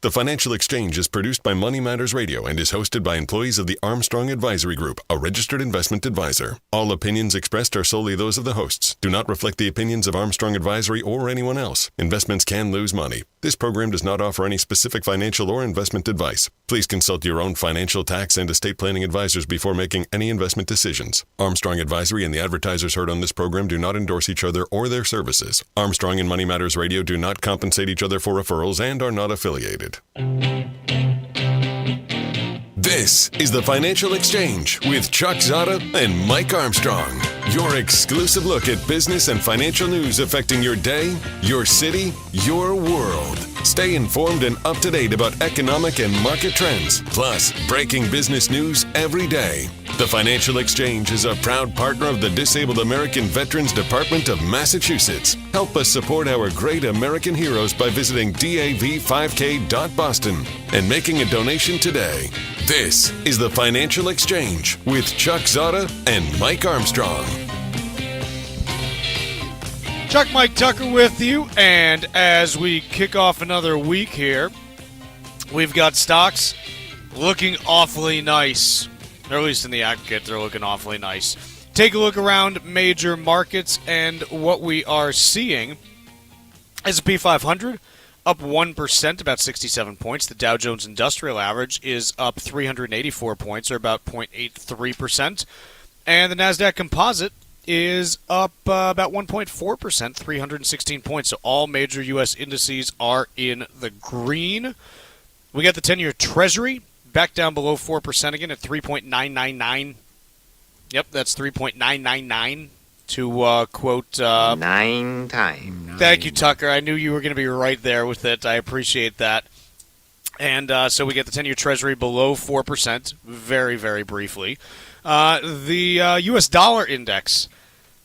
The Financial Exchange is produced by Money Matters Radio and is hosted by employees of the Armstrong Advisory Group, a registered investment advisor. All opinions expressed are solely those of the hosts, do not reflect the opinions of Armstrong Advisory or anyone else. Investments can lose money. This program does not offer any specific financial or investment advice. Please consult your own financial, tax, and estate planning advisors before making any investment decisions. Armstrong Advisory and the advertisers heard on this program do not endorse each other or their services. Armstrong and Money Matters Radio do not compensate each other for referrals and are not affiliated. This is the Financial Exchange with Chuck Zodda and Mike Armstrong. Your exclusive look at business and financial news affecting your day, your city, your world. Stay informed and up to date about economic and market trends, plus breaking business news every day. The Financial Exchange is a proud partner of the Disabled American Veterans Department of Massachusetts. Help us support our great American heroes by visiting dav5k.boston and making a donation today. This is the Financial Exchange with Chuck Zodda and Mike Armstrong. Chuck, Mike Tucker with you, and as we kick off another week here, we've got stocks looking awfully nice. Or at least in the aggregate, they're looking awfully nice. Take a look around major markets, and what we are seeing, S&P 500 up 1%, about 67 points. The Dow Jones Industrial Average is up 384 points, or about 0.83%. And the NASDAQ Composite is up about 1.4%, 316 points. So all major U.S. indices are in the green. We got the 10-year Treasury back down below 4% again at 3.999. Yep, that's 3.999 to quote... 9 times. Thank you, Tucker. I knew you were going to be right there with it. I appreciate that. And so we get the 10-year Treasury below 4%, very, very briefly. The U.S. dollar index.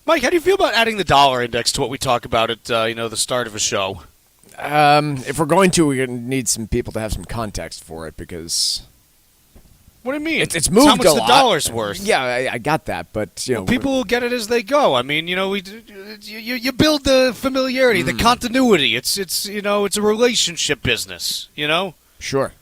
Mike, how do you feel about adding the dollar index to what we talk about at the start of a show? If we're going to, we're going to need some people to have some context for it, because What do you mean? It's moved how much a the lot. dollar's worth. Yeah, I got that, but People will get it as they go. I mean, you build the familiarity, the continuity. It's a relationship business. Sure.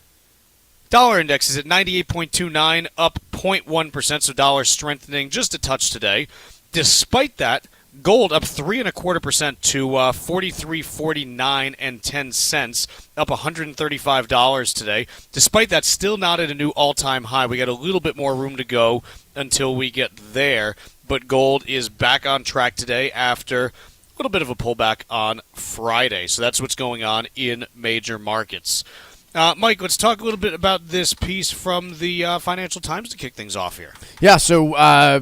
Dollar index is at 98.29, up 0.1%, so dollar strengthening just a touch today. Despite that, gold up 3.25% to 43.49 and 10 cents, up $135 today. Despite that, still not at a new all-time high. We got a little bit more room to go until we get there, but gold is back on track today after a little bit of a pullback on Friday. So that's what's going on in major markets. Mike, let's talk a little bit about this piece from the Financial Times to kick things off here. Yeah, so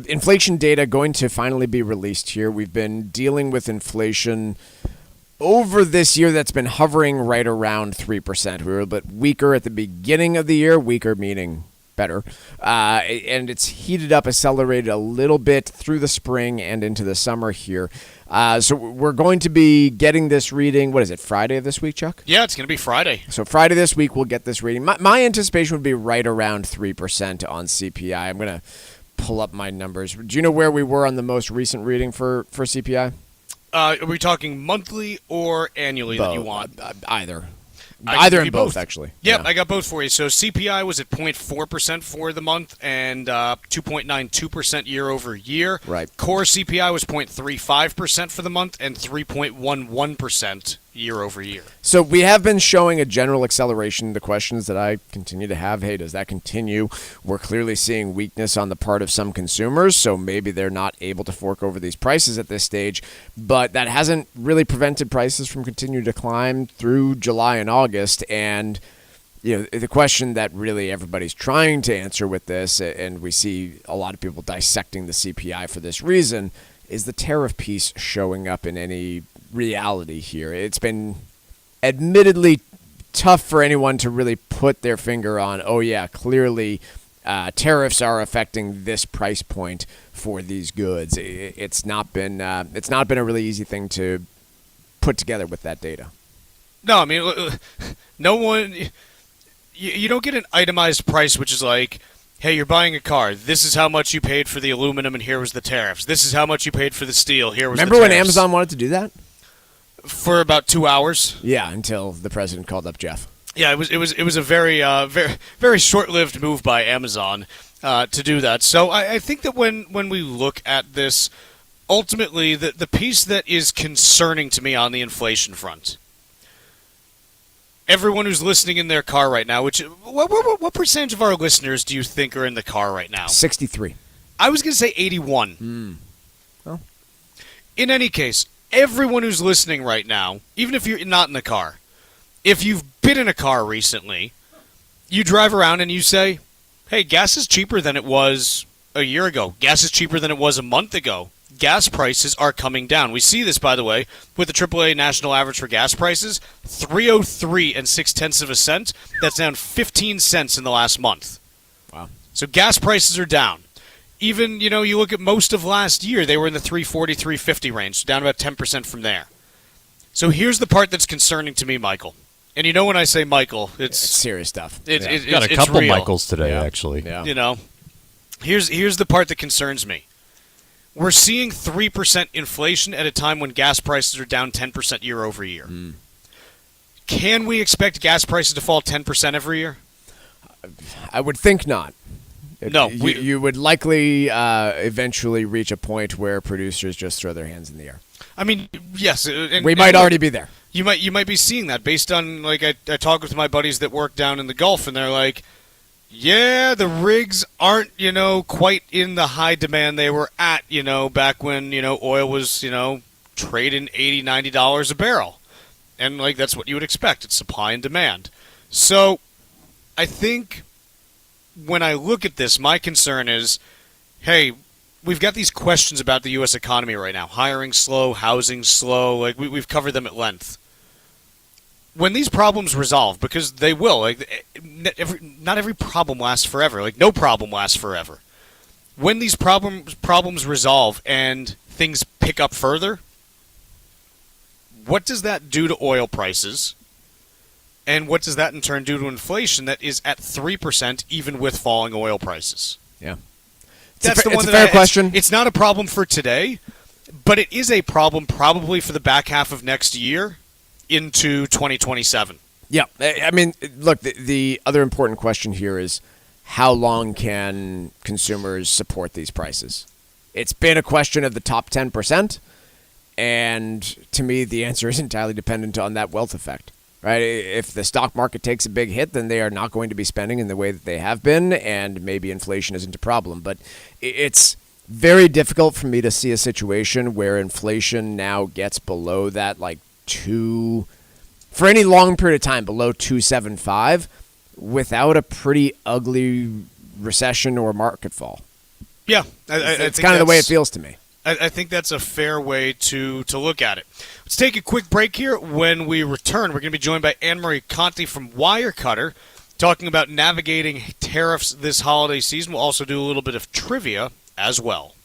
inflation data going to finally be released here. We've been dealing with inflation over this year that's been hovering right around 3%. We were a bit weaker at the beginning of the year, weaker meaning better, and it's heated up, accelerated a little bit through the spring and into the summer here. So we're going to be getting this reading, what is it, Friday of this week, Chuck? Yeah, it's going to be Friday. So Friday this week we'll get this reading. My anticipation would be right around 3% on CPI. I'm going to pull up my numbers. Do you know where we were on the most recent reading for CPI? Are we talking monthly or annually that you want? Either. Either and both, actually. Yep, yeah. I got both for you. So CPI was at 0.4% for the month and 2.92% year over year. Right. Core CPI was 0.35% for the month and 3.11% year over year. So we have been showing a general acceleration. The questions that I continue to have, hey, does that continue? We're clearly seeing weakness on the part of some consumers, so maybe they're not able to fork over these prices at this stage, but that hasn't really prevented prices from continuing to climb through July and August. And the question that really everybody's trying to answer with this, and we see a lot of people dissecting the CPI for this reason, is the tariff piece showing up in any reality here? It's been admittedly tough for anyone to really put their finger on, oh yeah, clearly tariffs are affecting this price point for these goods. It's not been a really easy thing to put together with that data. No, I mean, no one. You don't get an itemized price, which is like, hey, you're buying a car. This is how much you paid for the aluminum, and here was the tariffs. This is how much you paid for the steel. Here was. Remember the when tariffs. Amazon wanted to do that? For about 2 hours. Yeah, until the president called up Jeff. Yeah, it was a very very short-lived move by Amazon to do that. So I think that when we look at this, ultimately the piece that is concerning to me on the inflation front. Everyone who's listening in their car right now, what percentage of our listeners do you think are in the car right now? 63. I was going to say 81. Well. In any case, everyone who's listening right now, even if you're not in the car, if you've been in a car recently, you drive around and you say, hey, gas is cheaper than it was a year ago. Gas is cheaper than it was a month ago. Gas prices are coming down. We see this, by the way, with the AAA national average for gas prices, 303 and 0.6 cents. That's down 15 cents in the last month. Wow. So gas prices are down. Even, you look at most of last year, they were in the 340, 350 range, so down about 10% from there. So here's the part that's concerning to me, Michael. And when I say Michael, it's serious stuff. It's got a couple real. Michaels today, actually. Yeah. Here's the part that concerns me. We're seeing 3% inflation at a time when gas prices are down 10% year over year. Can we expect gas prices to fall 10% every year? I would think not. No. You would likely eventually reach a point where producers just throw their hands in the air. I mean, yes. We might already be there. You might be seeing that based on, I talk with my buddies that work down in the Gulf, and they're like, yeah, the rigs aren't, quite in the high demand they were at, back when, oil was, trading $80, $90 a barrel. And, that's what you would expect. It's supply and demand. So, I think when I look at this, my concern is, hey, we've got these questions about the U.S. economy right now. Hiring slow, housing slow. We've covered them at length. When these problems resolve, because they will, not every problem lasts forever. No problem lasts forever. When these problems resolve and things pick up further, what does that do to oil prices? And what does that in turn do to inflation that is at 3% even with falling oil prices? Yeah. That's the one. It's a fair question. It's not a problem for today, but it is a problem probably for the back half of next year into 2027. Yeah. I mean, look, the other important question here is how long can consumers support these prices? It's been a question of the top 10%, and to me, the answer is entirely dependent on that wealth effect. Right? If the stock market takes a big hit, then they are not going to be spending in the way that they have been, and maybe inflation isn't a problem. But it's very difficult for me to see a situation where inflation now gets below that, like, for any long period of time, below 2.75 without a pretty ugly recession or market fall. Yeah. It's kind of the way it feels to me. I think that's a fair way to look at it. Let's take a quick break here. When we return, we're going to be joined by Anne-Marie Conti from Wirecutter, talking about navigating tariffs this holiday season. We'll also do a little bit of trivia as well.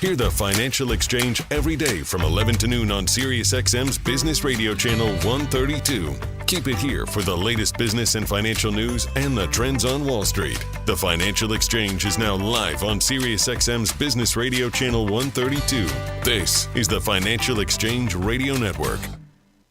Hear the Financial Exchange every day from 11 to noon on SiriusXM's Business Radio Channel 132. Keep it here for the latest business and financial news and the trends on Wall Street. The Financial Exchange is now live on SiriusXM's Business Radio Channel 132. This is the Financial Exchange Radio Network.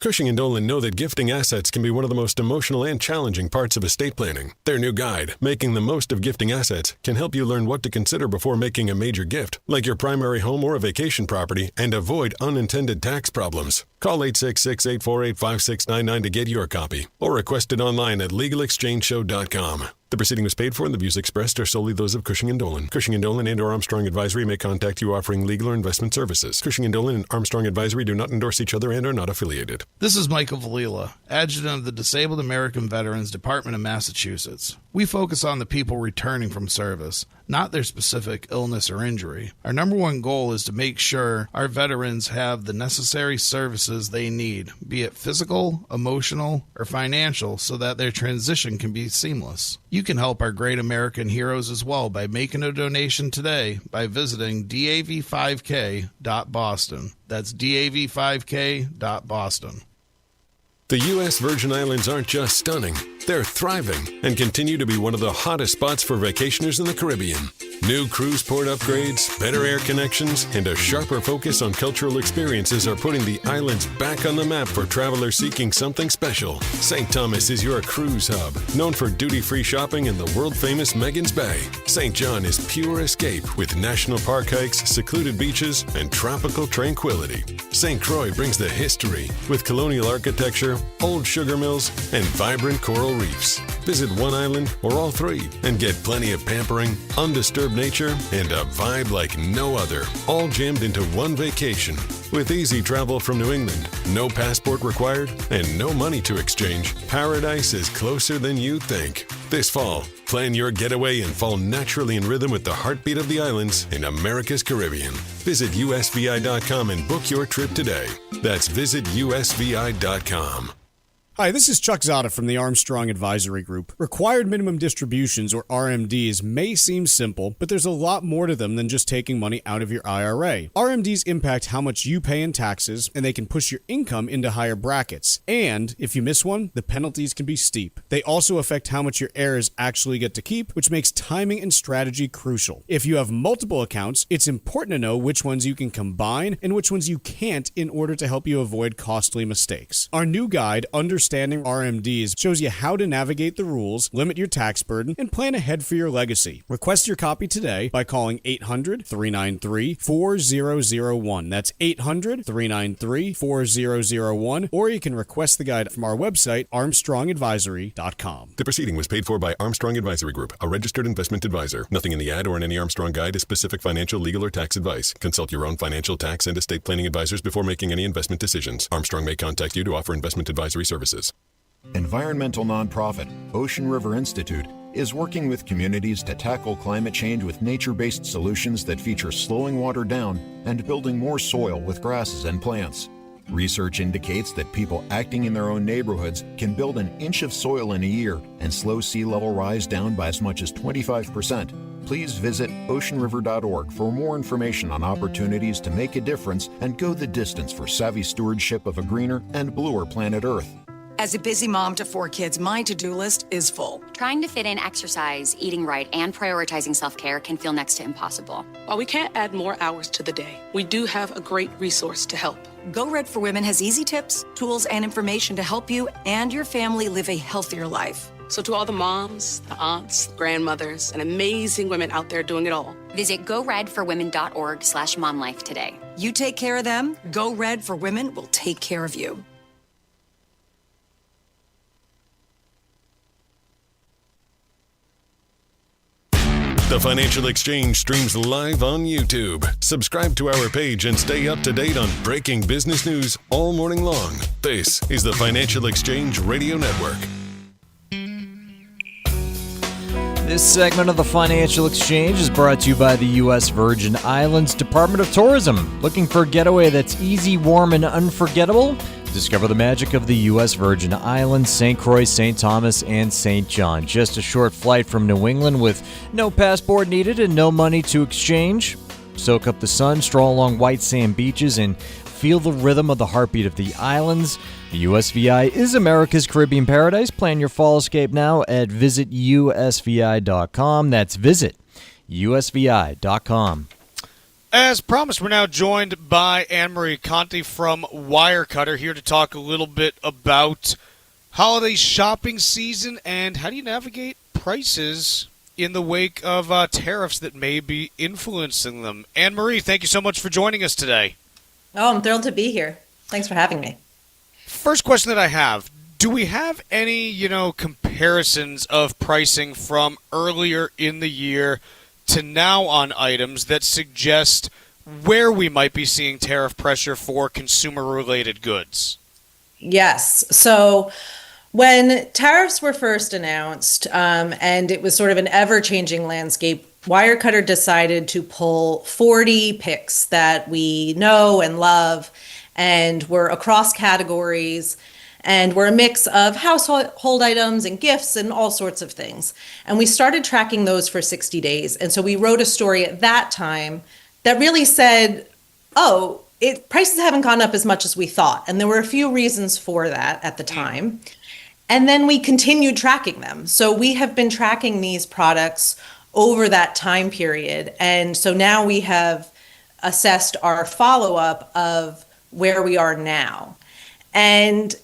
Cushing & Dolan know that gifting assets can be one of the most emotional and challenging parts of estate planning. Their new guide, Making the Most of Gifting Assets, can help you learn what to consider before making a major gift, like your primary home or a vacation property, and avoid unintended tax problems. Call 866-848-5699 to get your copy, or request it online at legalexchangeshow.com. The proceeding was paid for, and the views expressed are solely those of Cushing & Dolan. Cushing & Dolan and or Armstrong Advisory may contact you offering legal or investment services. Cushing & Dolan and Armstrong Advisory do not endorse each other and are not affiliated. This is Michael Valila, Adjutant of the Disabled American Veterans Department of Massachusetts. We focus on the people returning from service, not their specific illness or injury. Our number one goal is to make sure our veterans have the necessary services they need, be it physical, emotional, or financial, so that their transition can be seamless. You can help our great American heroes as well by making a donation today by visiting dav5k.boston. That's dav5k.boston. The U.S. Virgin Islands aren't just stunning, they're thriving and continue to be one of the hottest spots for vacationers in the Caribbean. New cruise port upgrades, better air connections, and a sharper focus on cultural experiences are putting the islands back on the map for travelers seeking something special. St. Thomas is your cruise hub, known for duty-free shopping in the world-famous Megan's Bay. St. John is pure escape with national park hikes, secluded beaches, and tropical tranquility. St. Croix brings the history with colonial architecture, old sugar mills, and vibrant coral reefs. Visit one island or all three and get plenty of pampering, undisturbed nature, and a vibe like no other, all jammed into one vacation. With easy travel from New England, no passport required, and no money to exchange, paradise is closer than you think. This fall, plan your getaway and fall naturally in rhythm with the heartbeat of the islands in America's Caribbean. Visit usvi.com and book your trip today. That's visitusvi.com. Hi, this is Chuck Zodda from the Armstrong Advisory Group. Required minimum distributions, or RMDs, may seem simple, but there's a lot more to them than just taking money out of your IRA. RMDs impact how much you pay in taxes, and they can push your income into higher brackets. And if you miss one, the penalties can be steep. They also affect how much your heirs actually get to keep, which makes timing and strategy crucial. If you have multiple accounts, it's important to know which ones you can combine and which ones you can't in order to help you avoid costly mistakes. Our new guide, Understanding RMDs, shows you how to navigate the rules, limit your tax burden, and plan ahead for your legacy. Request your copy today by calling 800-393-4001. That's 800-393-4001, or you can request the guide from our website, armstrongadvisory.com. The proceeding was paid for by Armstrong Advisory Group, a registered investment advisor. Nothing in the ad or in any Armstrong guide is specific financial, legal, or tax advice. Consult your own financial, tax, and estate planning advisors before making any investment decisions. Armstrong may contact you to offer investment advisory services. Environmental nonprofit Ocean River Institute is working with communities to tackle climate change with nature-based solutions that feature slowing water down and building more soil with grasses and plants. Research indicates that people acting in their own neighborhoods can build an inch of soil in a year and slow sea level rise down by as much as 25%. Please visit oceanriver.org for more information on opportunities to make a difference and go the distance for savvy stewardship of a greener and bluer planet Earth. As a busy mom to 4 kids, my to-do list is full. Trying to fit in exercise, eating right, and prioritizing self-care can feel next to impossible. While we can't add more hours to the day, we do have a great resource to help. Go Red for Women has easy tips, tools, and information to help you and your family live a healthier life. So to all the moms, the aunts, grandmothers, and amazing women out there doing it all, visit goredforwomen.org/momlife today. You take care of them, Go Red for Women will take care of you. The Financial Exchange streams live on YouTube. Subscribe to our page and stay up to date on breaking business news all morning long. This is the Financial Exchange Radio Network. This segment of the Financial Exchange is brought to you by the U.S. Virgin Islands Department of Tourism. Looking for a getaway that's easy, warm, and unforgettable? Discover the magic of the U.S. Virgin Islands, St. Croix, St. Thomas, and St. John. Just a short flight from New England with no passport needed and no money to exchange. Soak up the sun, stroll along white sand beaches, and feel the rhythm of the heartbeat of the islands. The USVI is America's Caribbean paradise. Plan your fall escape now at visitusvi.com. That's visitusvi.com. As promised, we're now joined by Anne-Marie Conti from Wirecutter, here to talk a little bit about holiday shopping season and how do you navigate prices in the wake of tariffs that may be influencing them. Anne-Marie, thank you so much for joining us today. Oh, I'm thrilled to be here. Thanks for having me. First question that I have, do we have any, comparisons of pricing from earlier in the year to now on items that suggest where we might be seeing tariff pressure for consumer-related goods? Yes. So when tariffs were first announced, and it was sort of an ever-changing landscape, Wirecutter decided to pull 40 picks that we know and love and were across categories and were a mix of household items and gifts and all sorts of things. And we started tracking those for 60 days. And so we wrote a story at that time that really said, prices haven't gone up as much as we thought. And there were a few reasons for that at the time. And then we continued tracking them. So we have been tracking these products over that time period. And so now we have assessed our follow-up of where we are now. And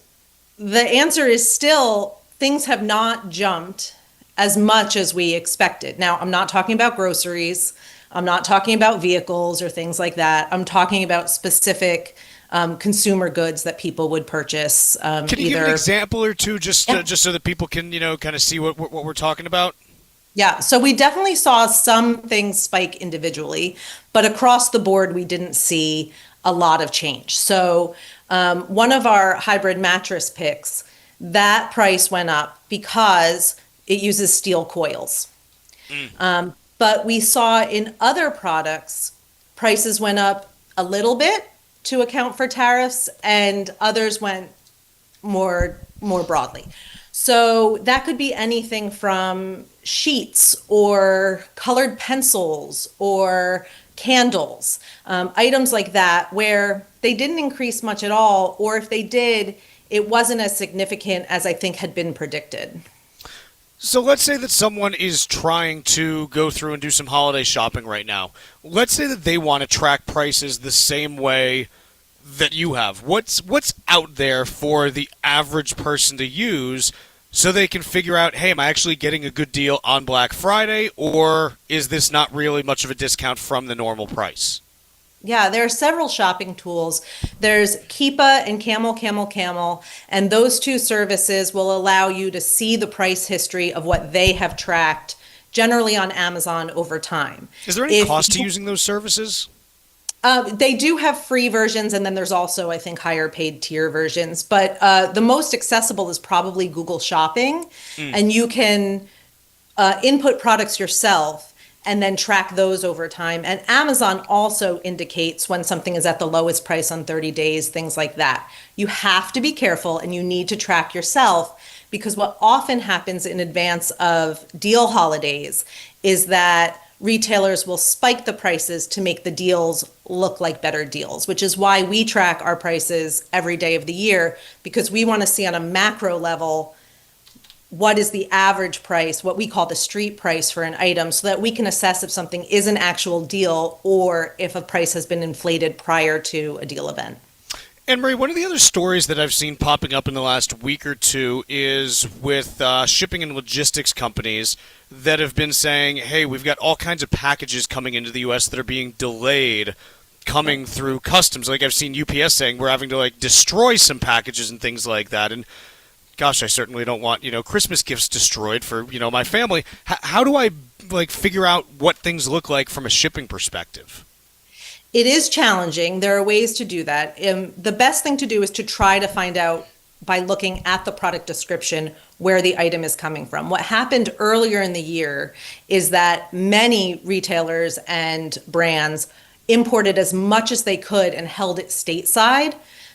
the answer is still things have not jumped as much as we expected. Now, I'm not talking about groceries. I'm not talking about vehicles or things like that. I'm talking about specific consumer goods that people would purchase. Can you give an example or two just so that people can, kind of see what we're talking about? Yeah, so we definitely saw some things spike individually, but across the board, we didn't see a lot of change. So one of our hybrid mattress picks, that price went up because it uses steel coils. But we saw in other products, prices went up a little bit to account for tariffs, and others went more broadly. So that could be anything from sheets or colored pencils or candles, items like that, where they didn't increase much at all, or if they did, it wasn't as significant as I think had been predicted. So let's say that someone is trying to go through and do some holiday shopping right now. Let's say that they want to track prices the same way that you have. What's out there for the average person to use so they can figure out, hey, am I actually getting a good deal on Black Friday, or is this not really much of a discount from the normal price? Yeah, there are several shopping tools. There's Keepa and Camel, and those two services will allow you to see the price history of what they have tracked, generally on Amazon over time. Is there any cost to using those services? They do have free versions, and then there's also, I think, higher paid tier versions. But the most accessible is probably Google Shopping, and you can input products yourself and then track those over time. And Amazon also indicates when something is at the lowest price on 30 days, things like that. You have to be careful, and you need to track yourself, because what often happens in advance of deal holidays is that retailers will spike the prices to make the deals look like better deals, which is why we track our prices every day of the year, because we want to see on a macro level what is the average price, what we call the street price for an item, so that we can assess if something is an actual deal or if a price has been inflated prior to a deal event. And Marie, one of the other stories that I've seen popping up in the last week or two is with shipping and logistics companies that have been saying, hey, we've got all kinds of packages coming into the U.S. that are being delayed coming through customs. Like I've seen UPS saying we're having to destroy some packages and things like that. And gosh, I certainly don't want, Christmas gifts destroyed for, my family. How do I figure out what things look like from a shipping perspective? It is challenging. There are ways to do that. The best thing to do is to try to find out by looking at the product description where the item is coming from. What happened earlier in the year is that many retailers and brands imported as much as they could and held it stateside.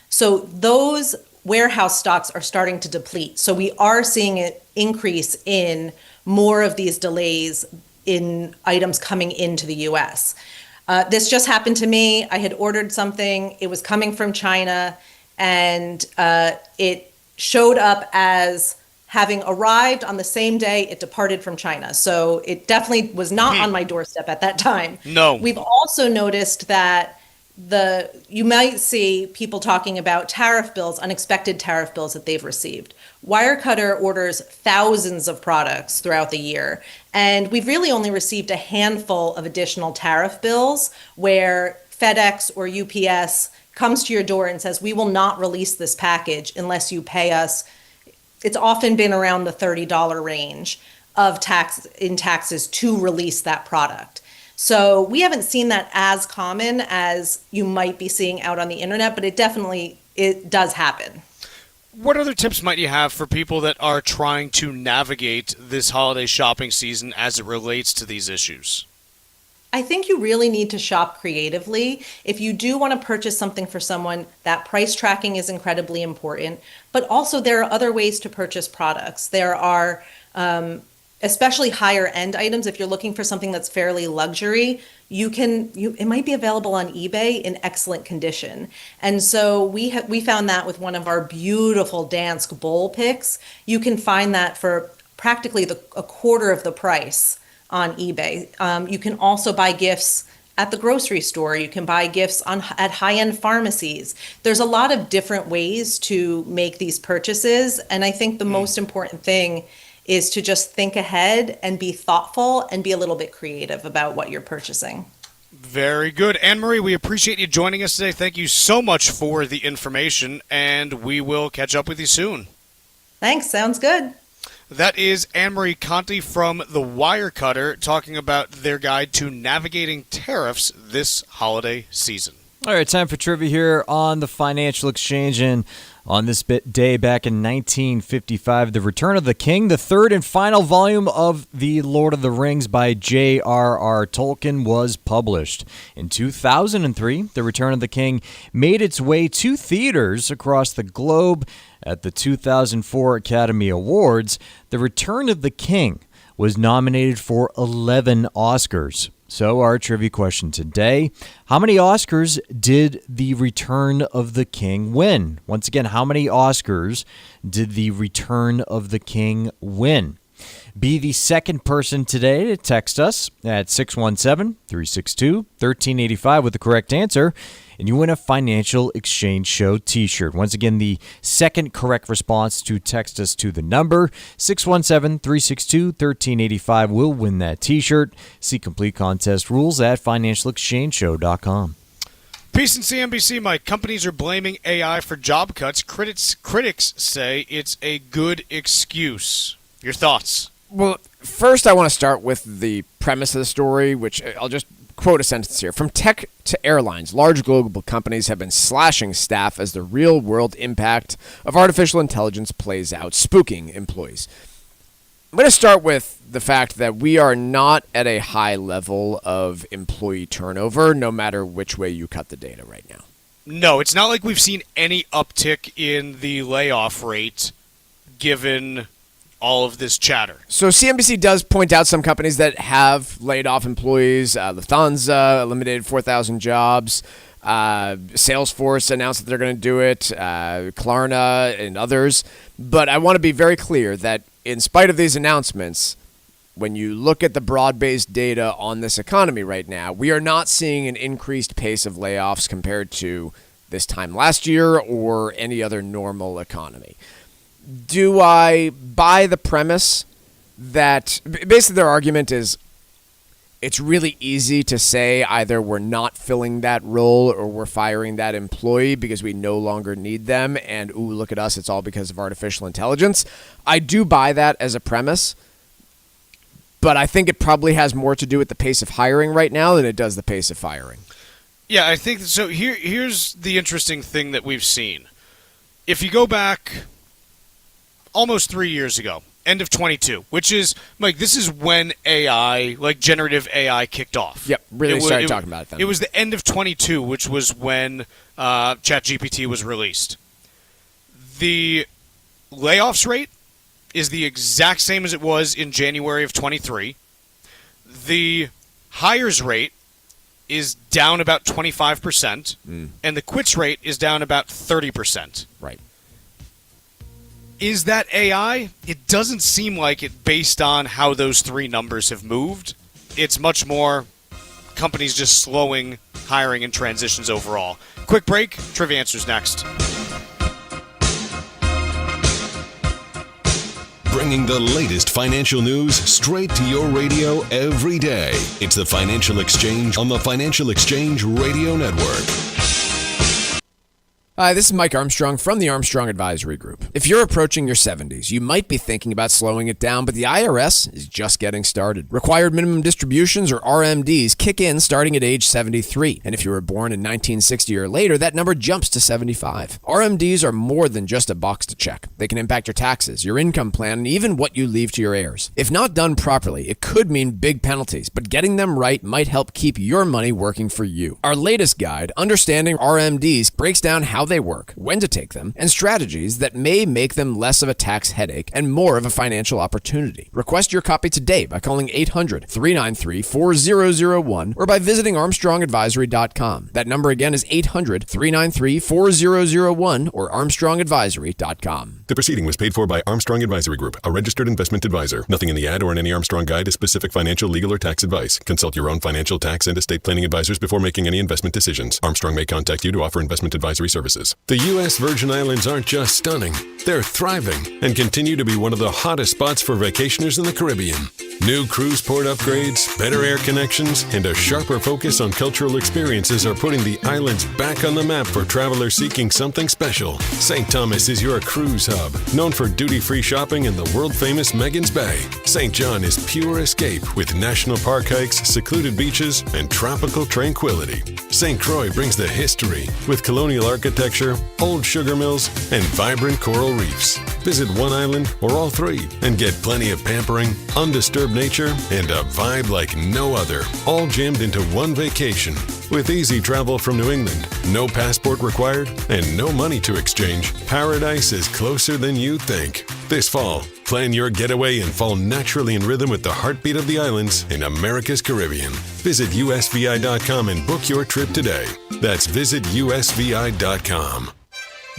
So those warehouse stocks are starting to deplete. So we are seeing an increase in more of these delays in items coming into the US. This just happened to me. I had ordered something. It was coming from China, and it showed up as having arrived on the same day it departed from China. So it definitely was not on my doorstep at that time. No. We've also noticed that you might see people talking about tariff bills, unexpected tariff bills that they've received. Wirecutter orders thousands of products throughout the year, and we've really only received a handful of additional tariff bills where FedEx or UPS comes to your door and says, we will not release this package unless you pay us. It's often been around the $30 range of taxes to release that product. So we haven't seen that as common as you might be seeing out on the internet, but it does happen. What other tips might you have for people that are trying to navigate this holiday shopping season as it relates to these issues? I think you really need to shop creatively. If you do want to purchase something for someone, that price tracking is incredibly important. But also there are other ways to purchase products. There are especially higher end items. If you're looking for something that's fairly luxury, it might be available on eBay in excellent condition. And so we found that with one of our beautiful Dansk bowl picks. You can find that for practically a quarter of the price on eBay. You can also buy gifts at the grocery store. You can buy gifts at high-end pharmacies. There's a lot of different ways to make these purchases. And I think the most important thing is to just think ahead and be thoughtful and be a little bit creative about what you're purchasing. Very good. Anne-Marie, we appreciate you joining us today. Thank you so much for the information, and we will catch up with you soon. Thanks. Sounds good. That is Anne-Marie Conti from The Wirecutter talking about their guide to navigating tariffs this holiday season. All right, time for trivia here on the Financial Exchange. And on this day back in 1955, The Return of the King, the third and final volume of The Lord of the Rings by J.R.R. Tolkien, was published. In 2003, The Return of the King made its way to theaters across the globe. At the 2004 Academy Awards, The Return of the King was nominated for 11 Oscars. So our trivia question today, how many Oscars did The Return of the King win? Once again, how many Oscars did The Return of the King win? Be the second person today to text us at 617-362-1385 with the correct answer, and you win a Financial Exchange Show t-shirt. Once again, the second correct response to text us to the number 617-362-1385 will win that t-shirt. See complete contest rules at financialexchangeshow.com. Peace in CNBC, Mike. Companies are blaming AI for job cuts. Critics say it's a good excuse. Your thoughts? Well, first I want to start with the premise of the story, which I'll just quote a sentence here. From tech to airlines, large global companies have been slashing staff as the real-world impact of artificial intelligence plays out, spooking employees. I'm going to start with the fact that we are not at a high level of employee turnover, no matter which way you cut the data right now. No, it's not like we've seen any uptick in the layoff rate given all of this chatter. So CNBC does point out some companies that have laid off employees. Lufthansa eliminated 4,000 jobs. Salesforce announced that they're going to do it. Klarna and others. But I want to be very clear that in spite of these announcements, when you look at the broad-based data on this economy right now, we are not seeing an increased pace of layoffs compared to this time last year or any other normal economy. Do I buy the premise that basically their argument is it's really easy to say either we're not filling that role or we're firing that employee because we no longer need them, and ooh, look at us, it's all because of artificial intelligence. I do buy that as a premise, but I think it probably has more to do with the pace of hiring right now than it does the pace of firing. Yeah, I think so. Here's the interesting thing that we've seen. If you go back almost 3 years ago, end of 22, which is, Mike, this is when AI, like generative AI, kicked off. Yep, really started talking about it then. It was the end of 22, which was when ChatGPT was released. The layoffs rate is the exact same as it was in January of 23. The hires rate is down about 25%, and the quits rate is down about 30%. Right. Is that AI? It doesn't seem like it based on how those three numbers have moved. It's much more companies just slowing hiring and transitions overall. Quick break. Trivia Answers next. Bringing the latest financial news straight to your radio every day. It's the Financial Exchange on the Financial Exchange Radio Network. Hi, this is Mike Armstrong from the Armstrong Advisory Group. If you're approaching your 70s, you might be thinking about slowing it down, but the IRS is just getting started. Required minimum distributions, or RMDs, kick in starting at age 73. And if you were born in 1960 or later, that number jumps to 75. RMDs are more than just a box to check. They can impact your taxes, your income plan, and even what you leave to your heirs. If not done properly, it could mean big penalties, but getting them right might help keep your money working for you. Our latest guide, Understanding RMDs, breaks down how they work, when to take them, and strategies that may make them less of a tax headache and more of a financial opportunity. Request your copy today by calling 800-393-4001 or by visiting ArmstrongAdvisory.com. That number again is 800-393-4001 or ArmstrongAdvisory.com. The proceeding was paid for by Armstrong Advisory Group, a registered investment advisor. Nothing in the ad or in any Armstrong guide is specific financial, legal, or tax advice. Consult your own financial, tax, and estate planning advisors before making any investment decisions. Armstrong may contact you to offer investment advisory services. The U.S. Virgin Islands aren't just stunning, they're thriving and continue to be one of the hottest spots for vacationers in the Caribbean. New cruise port upgrades, better air connections, and a sharper focus on cultural experiences are putting the islands back on the map for travelers seeking something special. St. Thomas is your cruise hub, known for duty-free shopping and the world-famous Megan's Bay. St. John is pure escape with national park hikes, secluded beaches, and tropical tranquility. St. Croix brings the history with colonial architecture, old sugar mills, and vibrant coral reefs. Visit one island or all three and get plenty of pampering, undisturbed nature, and a vibe like no other, all jammed into one vacation. With easy travel from New England, no passport required, and no money to exchange, paradise is closer than you think. This fall, plan your getaway and fall naturally in rhythm with the heartbeat of the islands in America's Caribbean. Visit usvi.com and book your trip today. That's visitusvi.com.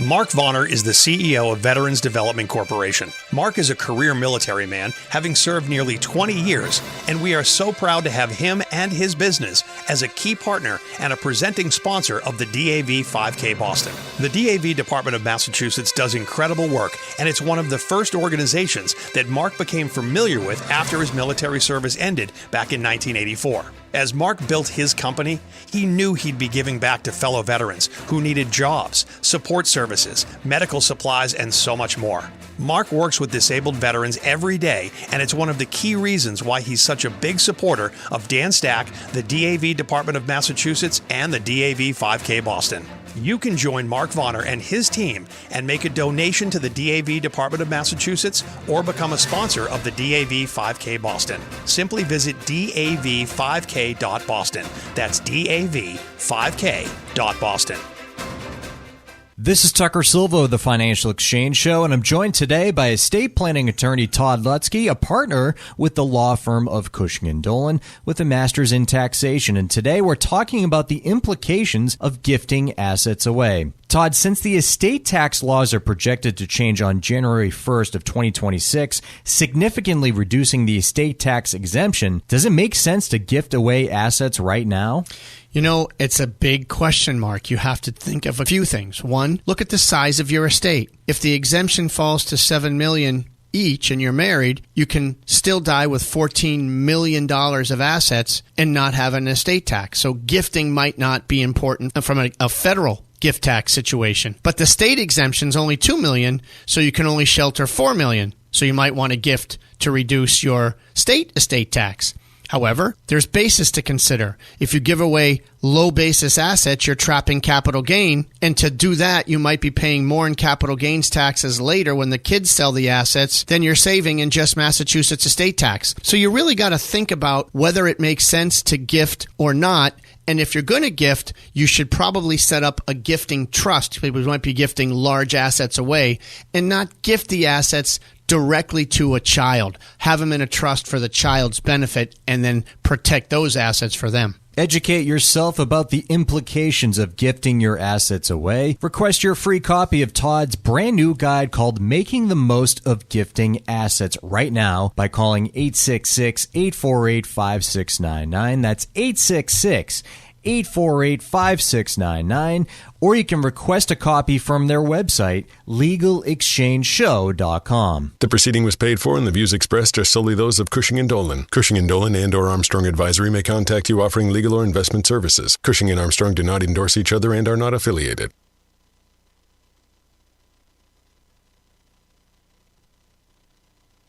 Mark Vonner is the CEO of Veterans Development Corporation. Mark is a career military man, having served nearly 20 years, and we are so proud to have him and his business as a key partner and a presenting sponsor of the DAV 5K Boston. The DAV Department of Massachusetts does incredible work, and it's one of the first organizations that Mark became familiar with after his military service ended back in 1984. As Mark built his company, he knew he'd be giving back to fellow veterans who needed jobs, support services, medical supplies, and so much more. Mark works with disabled veterans every day, and it's one of the key reasons why he's such a big supporter of Dan Stack, the DAV Department of Massachusetts, and the DAV 5K Boston. You can join Mark Vonner and his team and make a donation to the DAV Department of Massachusetts or become a sponsor of the DAV 5K Boston. Simply visit dav5k.boston. That's dav5k.boston. This is Tucker Silva of the Financial Exchange Show, and I'm joined today by estate planning attorney Todd Lutzke, a partner with the law firm of Cushing & Dolan with a master's in taxation. And today we're talking about the implications of gifting assets away. Todd, since the estate tax laws are projected to change on January 1st of 2026, significantly reducing the estate tax exemption, does it make sense to gift away assets right now? You know, it's a big question mark. You have to think of a few things. One, look at the size of your estate. If the exemption falls to $7 million each and you're married, you can still die with $14 million of assets and not have an estate tax. So gifting might not be important from a federal gift tax situation. But the state exemption is only $2 million, so you can only shelter $4 million. So you might want to gift to reduce your state estate tax. However, there's basis to consider. If you give away low basis assets, you're trapping capital gain. And to do that, you might be paying more in capital gains taxes later when the kids sell the assets than you're saving in just Massachusetts estate tax. So you really got to think about whether it makes sense to gift or not. And if you're going to gift, you should probably set up a gifting trust. People might be gifting large assets away and not gift the assets directly to a child. Have them in a trust for the child's benefit and then protect those assets for them. Educate yourself about the implications of gifting your assets away. Request your free copy of Todd's brand new guide called Making the Most of Gifting Assets right now by calling 866-848-5699. That's 866-848-5699, or you can request a copy from their website, legalexchangeshow.com. The proceeding was paid for and the views expressed are solely those of Cushing & Dolan. Cushing & Dolan and or Armstrong Advisory may contact you offering legal or investment services. Cushing and Armstrong do not endorse each other and are not affiliated.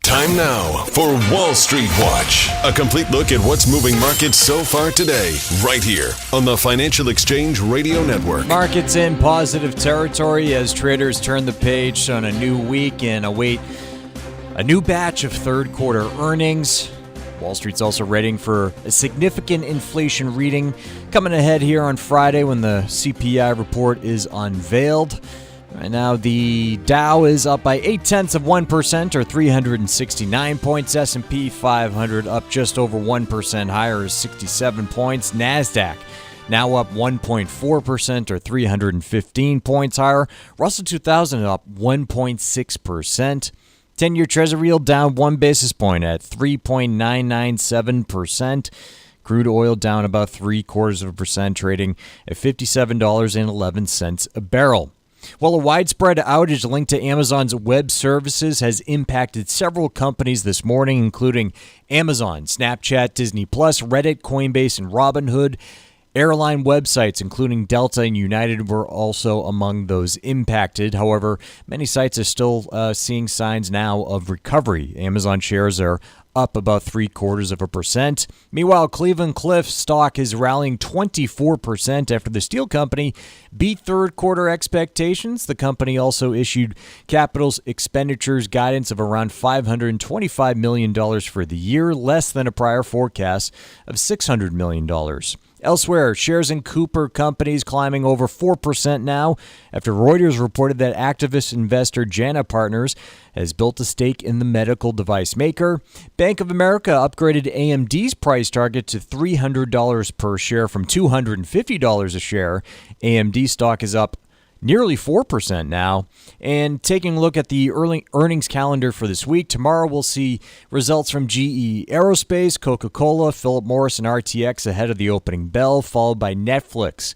Time now for Wall Street Watch. A complete look at what's moving markets so far today, right here on the Financial Exchange Radio Network. Markets in positive territory as traders turn the page on a new week and await a new batch of third quarter earnings. Wall Street's also readying for a significant inflation reading coming ahead here on Friday when the CPI report is unveiled. Right now, the Dow is up by 0.8% or 369 points. S&P 500 up just over 1% higher, is 67 points. NASDAQ now up 1.4% or 315 points higher. Russell 2000 up 1.6%. 10-year Treasury yield down 1 basis point at 3.997%. Crude oil down about 0.75%, trading at $57.11 a barrel. Well, a widespread outage linked to Amazon's web services has impacted several companies this morning, including Amazon, Snapchat, Disney+, Reddit, Coinbase, and Robinhood. Airline websites, including Delta and United, were also among those impacted. However, many sites are still seeing signs now of recovery. Amazon shares are up about 0.75%. Meanwhile, Cleveland-Cliffs stock is rallying 24% after the steel company beat third quarter expectations. The company also issued capital expenditures guidance of around $525 million for the year, less than a prior forecast of $600 million. Elsewhere, shares in Cooper companies climbing over 4% now after Reuters reported that activist investor Jana Partners has built a stake in the medical device maker. Bank of America upgraded AMD's price target to $300 per share from $250 a share. AMD stock is up nearly 4% now. And taking a look at the early earnings calendar for this week, tomorrow we'll see results from GE Aerospace, Coca-Cola, Philip Morris, and RTX ahead of the opening bell, followed by Netflix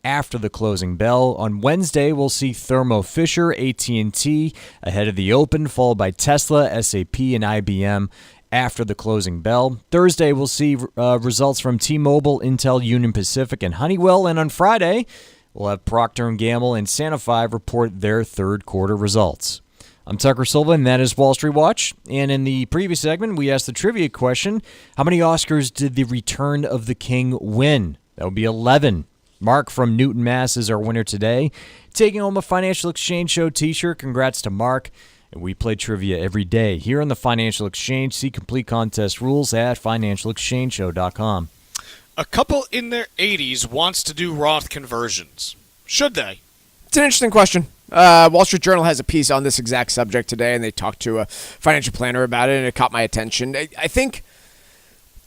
after the closing bell. On Wednesday, we'll see Thermo Fisher, AT&T ahead of the open, followed by Tesla, SAP, and IBM after the closing bell. Thursday, we'll see results from T-Mobile, Intel, Union Pacific, and Honeywell. And on Friday, we'll have Procter & Gamble and Sanofi report their third quarter results. I'm Tucker Silva, and that is Wall Street Watch. And in the previous segment, we asked the trivia question, how many Oscars did The Return of the King win? That would be 11. Mark from Newton, Mass. is our winner today, taking home a Financial Exchange Show t-shirt. Congrats to Mark. And we play trivia every day here on the Financial Exchange. See complete contest rules at financialexchangeshow.com. A couple in their 80s wants to do Roth conversions. Should they? It's an interesting question. Wall Street Journal has a piece on this exact subject today, and they talked to a financial planner about it, and it caught my attention. I think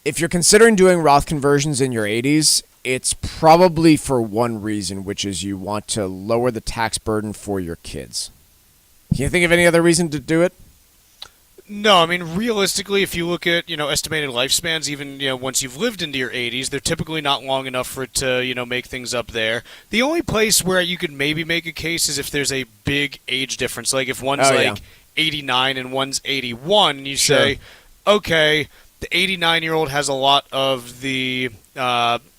if you're considering doing Roth conversions in your 80s, it's probably for one reason, which is you want to lower the tax burden for your kids. Can you think of any other reason to do it? No, I mean, realistically, if you look at, estimated lifespans, even, once you've lived into your 80s, they're typically not long enough for it to, make things up there. The only place where you could maybe make a case is if there's a big age difference. Like if one's 89 and one's 81, and you say, okay, the 89-year-old has a lot of the,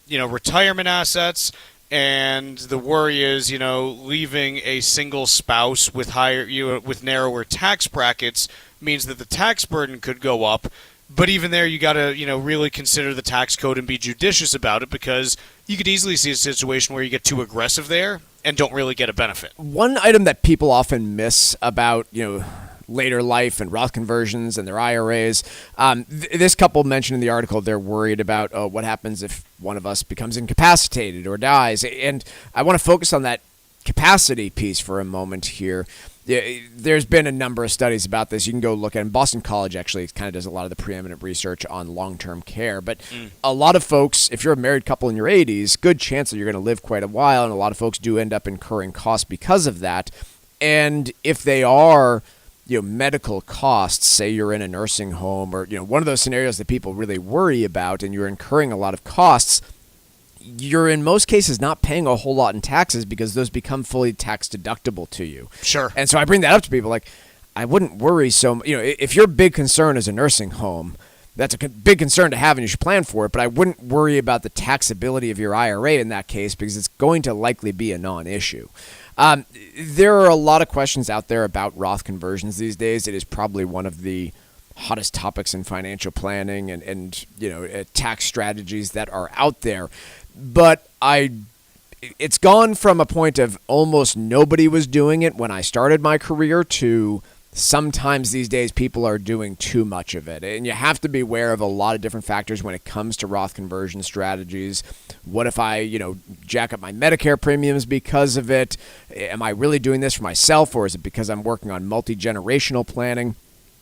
retirement assets, and the worry is, leaving a single spouse with with narrower tax brackets means that the tax burden could go up. But even there, you got to, really consider the tax code and be judicious about it, because you could easily see a situation where you get too aggressive there and don't really get a benefit. One item that people often miss about, later life and Roth conversions and their IRAs. This couple mentioned in the article they're worried about what happens if one of us becomes incapacitated or dies. And I want to focus on that capacity piece for a moment here. There's been a number of studies about this. You can go look at them. Boston College actually kind of does a lot of the preeminent research on long-term care. But a lot of folks, if you're a married couple in your 80s, good chance that you're going to live quite a while, and a lot of folks do end up incurring costs because of that. And if they are medical costs, say you're in a nursing home or, one of those scenarios that people really worry about, and you're incurring a lot of costs, you're in most cases not paying a whole lot in taxes because those become fully tax deductible to you. Sure. And so I bring that up to people, like, I wouldn't worry so much. If your big concern is a nursing home, that's a big concern to have and you should plan for it, but I wouldn't worry about the taxability of your IRA in that case because it's going to likely be a non-issue. There are a lot of questions out there about Roth conversions these days. It is probably one of the hottest topics in financial planning and tax strategies that are out there. But it's gone from a point of almost nobody was doing it when I started my career to sometimes these days people are doing too much of it. And you have to be aware of a lot of different factors when it comes to Roth conversion strategies. What if I, jack up my Medicare premiums because of it? Am I really doing this for myself, or is it because I'm working on multi-generational planning?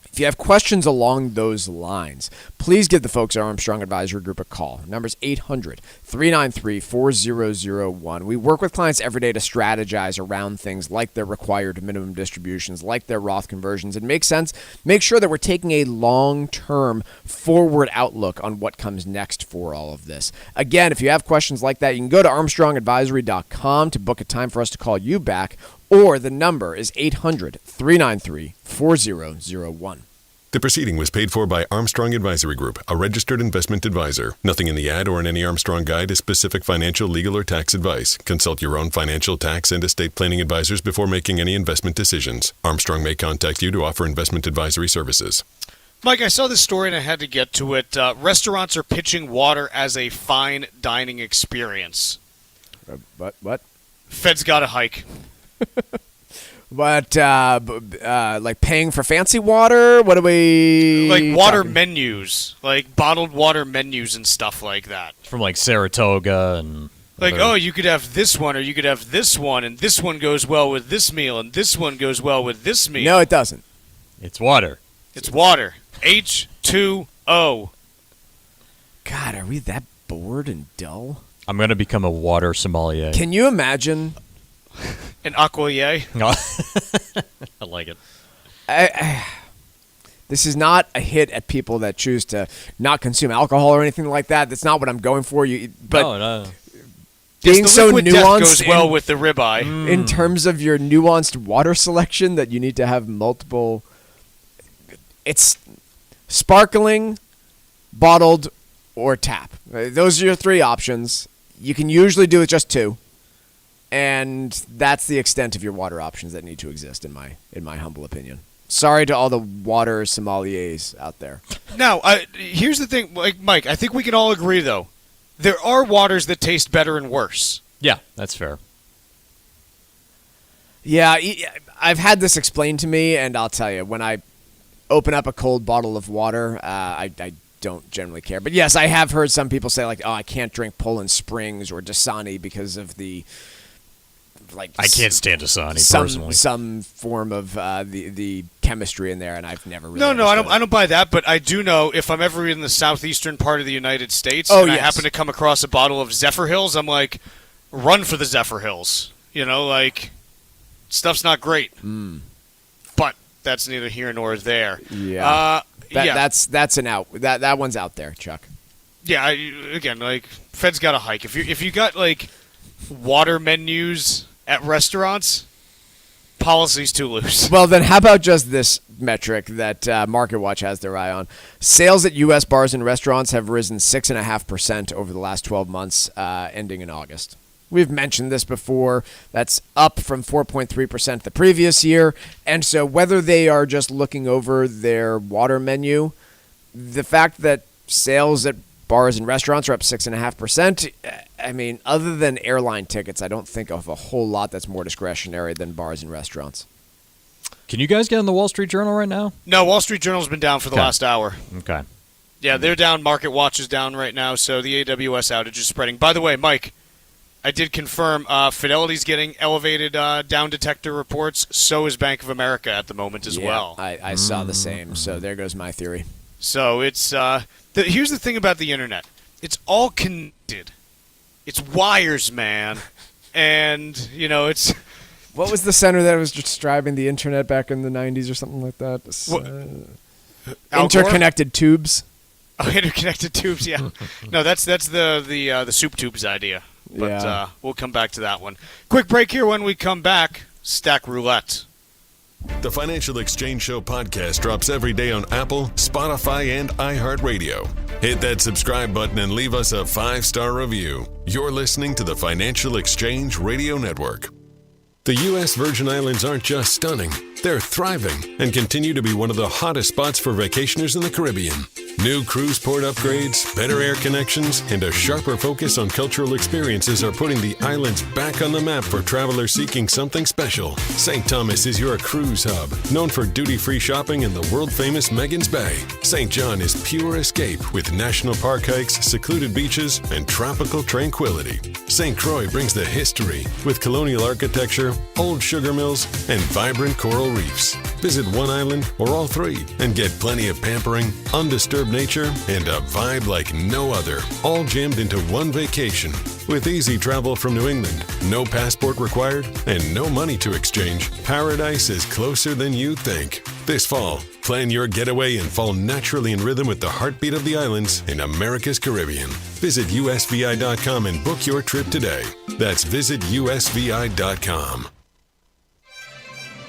If you have questions along those lines, please give the folks at Armstrong Advisory Group a call. Number's 800-393-4001. We work with clients every day to strategize around things like their required minimum distributions, like their Roth conversions, and make sure that we're taking a long-term forward outlook on what comes next for all of this. Again, if you have questions like that, you can go to armstrongadvisory.com to book a time for us to call you back, or the number is 800-393-4001. The proceeding was paid for by Armstrong Advisory Group, a registered investment advisor. Nothing in the ad or in any Armstrong guide is specific financial, legal, or tax advice. Consult your own financial, tax, and estate planning advisors before making any investment decisions. Armstrong may contact you to offer investment advisory services. Mike, I saw this story and I had to get to it. Restaurants are pitching water as a fine dining experience. What? Fed's got to hike. But like paying for fancy water? What do we like water menus, like bottled water menus and stuff like that. From like Saratoga and like, oh, you could have this one or you could have this one, and this one goes well with this meal and this one goes well with this meal. No, it doesn't. It's water. It's water. H2O. God, are we that bored and dull? I'm going to become a water sommelier. Can you imagine? An aqualier? I like it. This is not a hit at people that choose to not consume alcohol or anything like that. That's not what I'm going for. No. Being so nuanced goes well with the ribeye. In terms of your nuanced water selection, that you need to have multiple. It's sparkling, bottled, or tap. Those are your three options. You can usually do it just two. And that's the extent of your water options that need to exist, in my humble opinion. Sorry to all the water sommeliers out there. Now, here's the thing, Mike. I think we can all agree, though. There are waters that taste better and worse. Yeah, that's fair. Yeah, I've had this explained to me, and I'll tell you, when I open up a cold bottle of water, I don't generally care. But yes, I have heard some people say, like, oh, I can't drink Poland Springs or Dasani because of the like I can't stand Dasani personally. Some form of the chemistry in there, and I've never really. No, I don't buy that, but I do know if I'm ever in the southeastern part of the United States I happen to come across a bottle of Zephyr Hills, I'm like, run for the Zephyr Hills. You know, like, stuff's not great. But that's neither here nor there. Yeah. That's an out. That one's out there, Chuck. Yeah, again, like, Fed's got a hike. If you got, like, water menus at restaurants, policy's too loose. Well, then how about just this metric that MarketWatch has their eye on? Sales at U.S. bars and restaurants have risen 6.5% over the last 12 months, ending in August. We've mentioned this before. That's up from 4.3% the previous year. And so whether they are just looking over their water menu, the fact that sales at bars and restaurants are up 6.5%. I mean, other than airline tickets, I don't think of a whole lot that's more discretionary than bars and restaurants. Can you guys get on the Wall Street Journal right now? No, Wall Street Journal's been down for the last hour. Okay. Yeah, they're down. MarketWatch is down right now, so the AWS outage is spreading. By the way, Mike, I did confirm Fidelity's getting elevated down detector reports. So is Bank of America at the moment as well. I saw the same, so there goes my theory. So it's here's the thing about the internet. It's all connected. It's wires, man. And, you know, it's... What was the center that was describing the internet back in the 90s or something like that? Interconnected tubes. Oh, interconnected tubes, yeah. No, that's the soup tubes idea. But we'll come back to that one. Quick break here. When we come back, Stack Roulette. The Financial Exchange Show podcast drops every day on Apple, Spotify, and iHeartRadio. Hit that subscribe button and leave us a 5-star review. You're listening to the Financial Exchange Radio Network. The U.S. Virgin Islands aren't just stunning, they're thriving and continue to be one of the hottest spots for vacationers in the Caribbean. New cruise port upgrades, better air connections, and a sharper focus on cultural experiences are putting the islands back on the map for travelers seeking something special. St. Thomas is your cruise hub, known for duty-free shopping in the world-famous Megan's Bay. St. John is pure escape with national park hikes, secluded beaches, and tropical tranquility. St. Croix brings the history with colonial architecture, old sugar mills, and vibrant coral reefs. Visit one island or all three and get plenty of pampering, undisturbed nature, and a vibe like no other, all jammed into one vacation. With easy travel from New England, no passport required, and no money to exchange, paradise is closer than you think. This fall, plan your getaway and fall naturally in rhythm with the heartbeat of the islands in America's Caribbean. Visit usvi.com and book your trip today. That's visitusvi.com.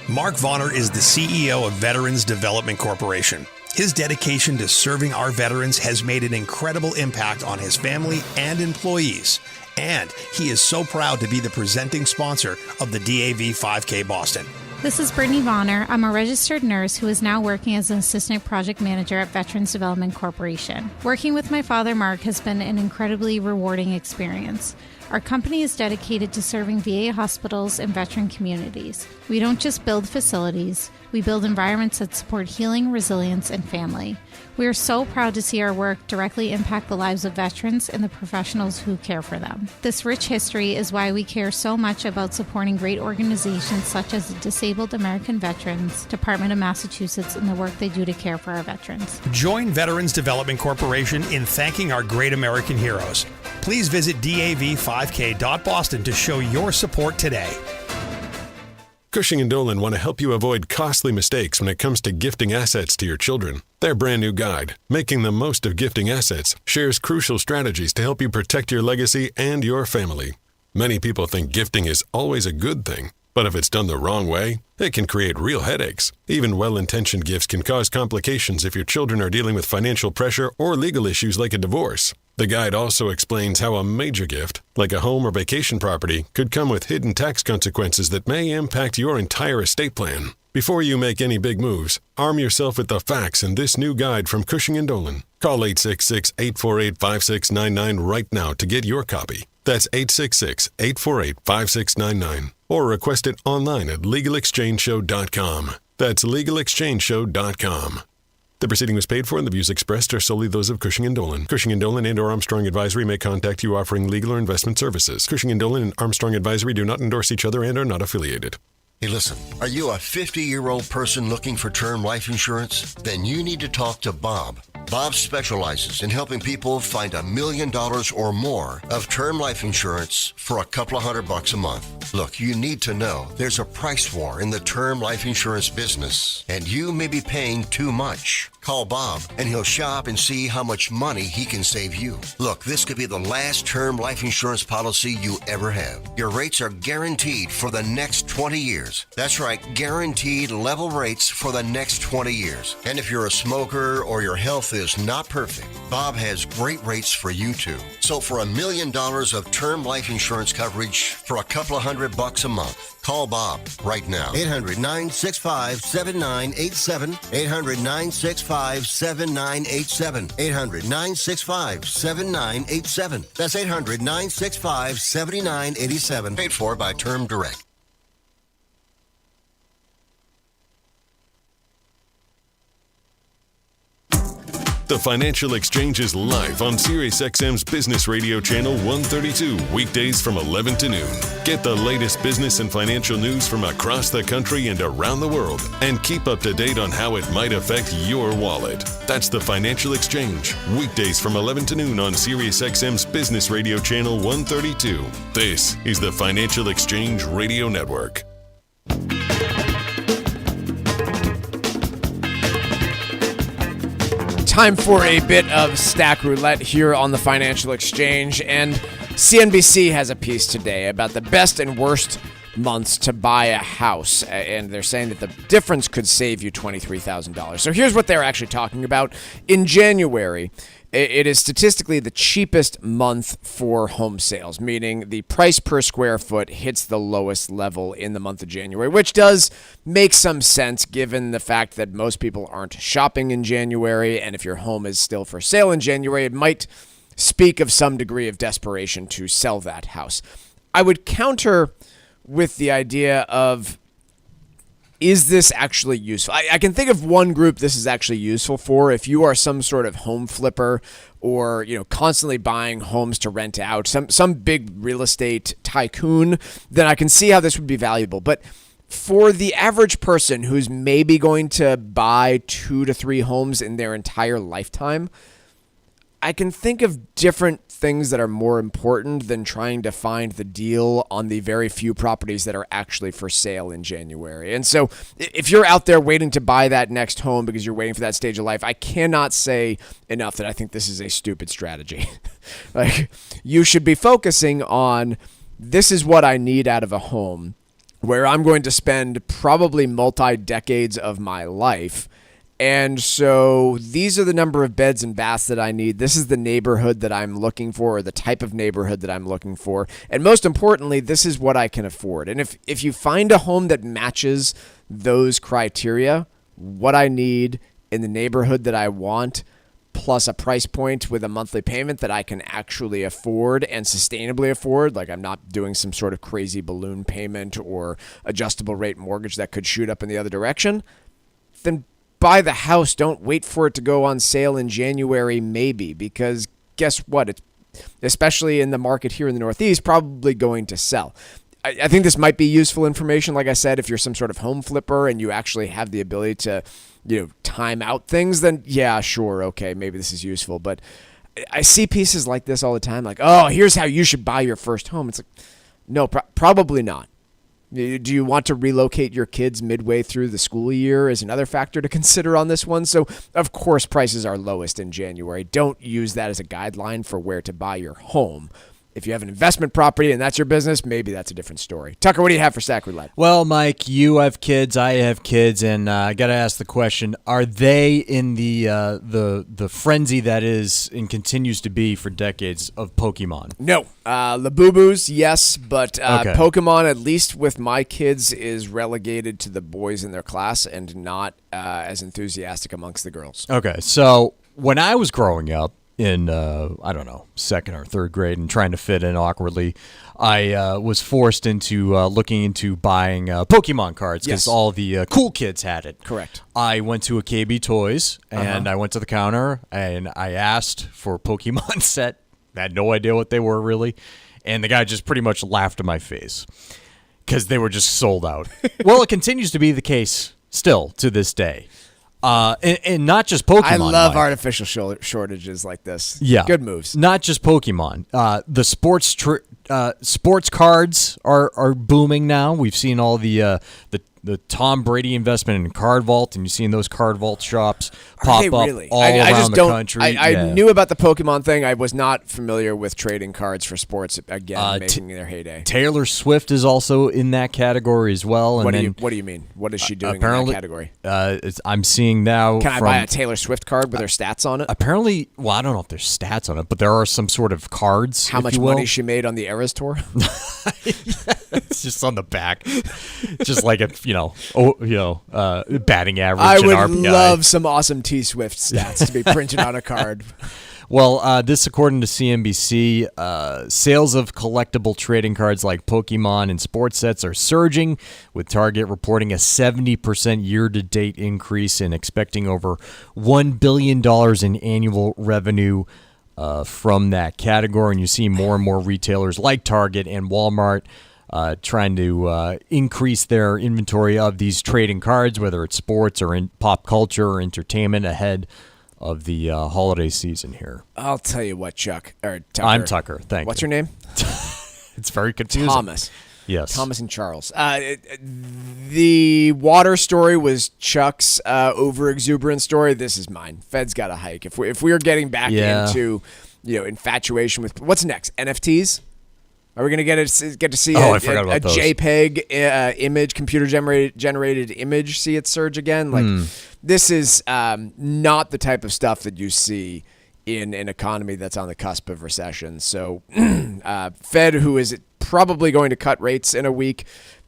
Mark Vonner is the CEO of Veterans Development Corporation. His dedication to serving our veterans has made an incredible impact on his family and employees. And he is so proud to be the presenting sponsor of the DAV 5K Boston. This is Brittany Vonner. I'm a registered nurse who is now working as an assistant project manager at Veterans Development Corporation. Working with my father, Mark, has been an incredibly rewarding experience. Our company is dedicated to serving VA hospitals and veteran communities. We don't just build facilities, we build environments that support healing, resilience, and family. We are so proud to see our work directly impact the lives of veterans and the professionals who care for them. This rich history is why we care so much about supporting great organizations such as the Disabled American Veterans Department of Massachusetts in the work they do to care for our veterans. Join Veterans Development Corporation in thanking our great American heroes. Please visit dav5k.boston to show your support today. Cushing & Dolan want to help you avoid costly mistakes when it comes to gifting assets to your children. Their brand new guide, Making the Most of Gifting Assets, shares crucial strategies to help you protect your legacy and your family. Many people think gifting is always a good thing, but if it's done the wrong way, it can create real headaches. Even well-intentioned gifts can cause complications if your children are dealing with financial pressure or legal issues like a divorce. The guide also explains how a major gift, like a home or vacation property, could come with hidden tax consequences that may impact your entire estate plan. Before you make any big moves, arm yourself with the facts in this new guide from Cushing & Dolan. Call 866-848-5699 right now to get your copy. That's 866-848-5699. Or request it online at LegalExchangeShow.com. That's LegalExchangeShow.com. The proceeding was paid for, and the views expressed are solely those of Cushing & Dolan. Cushing & Dolan and/or Armstrong Advisory may contact you offering legal or investment services. Cushing & Dolan and Armstrong Advisory do not endorse each other and are not affiliated. Hey, listen, are you a 50-year-old person looking for term life insurance? Then you need to talk to Bob. Bob specializes in helping people find $1 million or more of term life insurance for a couple of $100 a month. Look, you need to know there's a price war in the term life insurance business, and you may be paying too much. Call Bob, and he'll shop and see how much money he can save you. Look, this could be the last term life insurance policy you ever have. Your rates are guaranteed for the next 20 years. That's right, guaranteed level rates for the next 20 years. And if you're a smoker or your health is not perfect, Bob has great rates for you too. So for $1 million of term life insurance coverage for a couple of $100 a month, call Bob right now. 800-965-7987. 800-965-7987. 800-965-7987. That's 800-965-7987. Paid for by Term Direct. The Financial Exchange is live on SiriusXM's Business Radio Channel 132, weekdays from 11 to noon. Get the latest business and financial news from across the country and around the world, and keep up to date on how it might affect your wallet. That's the Financial Exchange, weekdays from 11 to noon on SiriusXM's Business Radio Channel 132. This is the Financial Exchange Radio Network. Time for a bit of stack roulette here on the Financial Exchange, and CNBC has a piece today about the best and worst months to buy a house, and they're saying that the difference could save you $23,000. So here's what they're actually talking about. In January, it is statistically the cheapest month for home sales, meaning the price per square foot hits the lowest level in the month of January, which does make some sense given the fact that most people aren't shopping in January, and if your home is still for sale in January, it might speak of some degree of desperation to sell that house. I would counter with the idea of, is this actually useful? I can think of one group this is actually useful for. If you are some sort of home flipper or, constantly buying homes to rent out, some big real estate tycoon, then I can see how this would be valuable. But for the average person who's maybe going to buy 2 to 3 homes in their entire lifetime, I can think of different things that are more important than trying to find the deal on the very few properties that are actually for sale in January. And so if you're out there waiting to buy that next home because you're waiting for that stage of life, I cannot say enough that I think this is a stupid strategy. Like, you should be focusing on, this is what I need out of a home where I'm going to spend probably multi-decades of my life. And so these are the number of beds and baths that I need. This is the neighborhood that I'm looking for, or the type of neighborhood that I'm looking for. And most importantly, this is what I can afford. And if you find a home that matches those criteria, what I need in the neighborhood that I want, plus a price point with a monthly payment that I can actually afford and sustainably afford, like I'm not doing some sort of crazy balloon payment or adjustable rate mortgage that could shoot up in the other direction, then buy the house. Don't wait for it to go on sale in January, maybe, because guess what? It's, especially in the market here in the Northeast, probably going to sell. I think this might be useful information. Like I said, if you're some sort of home flipper and you actually have the ability to, time out things, then yeah, sure, okay, maybe this is useful. But I see pieces like this all the time, like, oh, here's how you should buy your first home. It's like, no, probably not. Do you want to relocate your kids midway through the school year is another factor to consider on this one. So, of course, prices are lowest in January. Don't use that as a guideline for where to buy your home. If you have an investment property and that's your business, maybe that's a different story. Tucker, what do you have for Stack Roulette? Well, Mike, you have kids, I have kids, and I got to ask the question, are they in the frenzy that is and continues to be for decades of Pokemon? No. Labubu's, yes, but Okay. Pokemon, at least with my kids, is relegated to the boys in their class and not as enthusiastic amongst the girls. Okay, so when I was growing up, in I don't know, second or third grade and trying to fit in awkwardly, I was forced into looking into buying Pokemon cards because all the cool kids had it. Correct. I went to a KB Toys and I went to the counter and I asked for a Pokemon set. I had no idea what they were really, and the guy just pretty much laughed in my face because they were just sold out. Well, it continues to be the case still to this day. And not just Pokemon. I love Mike. artificial shortages like this. Yeah. Good moves. Not just Pokemon. The sports cards are booming now. We've seen all the Tom Brady investment in Card Vault, and you've seen those Card Vault shops pop up all around the country. I knew about the Pokemon thing. I was not familiar with trading cards for sports again, making their heyday. Taylor Swift is also in that category as well. And What do you mean? What is she doing in that category? I'm seeing now. Can I buy a Taylor Swift card with her stats on it? Apparently, well, I don't know if there's stats on it, but there are some sort of cards. How much money she made on the Eras tour? It's just on the back, just like a batting average. I and would RBI. love some awesome T-Swift stats to be printed on a card. Well, this according to CNBC, sales of collectible trading cards like Pokemon and sports sets are surging, with Target reporting a 70% year-to-date increase and expecting over $1 billion in annual revenue from that category. And you see more and more retailers like Target and Walmart trying to increase their inventory of these trading cards, whether it's sports or in pop culture or entertainment, ahead of the holiday season here. I'll tell you what, Chuck. Or Tucker. I'm Tucker. Thank you. What's your name? It's very confusing. Thomas. Yes. Thomas and Charles. The water story was Chuck's over-exuberant story. This is mine. Fed's got to hike. If we are getting back into infatuation with... What's next? NFTs? Are we going to get to see a JPEG image, computer-generated image, see it surge again? This is not the type of stuff that you see in an economy that's on the cusp of recession. So Fed, who is probably going to cut rates in a week,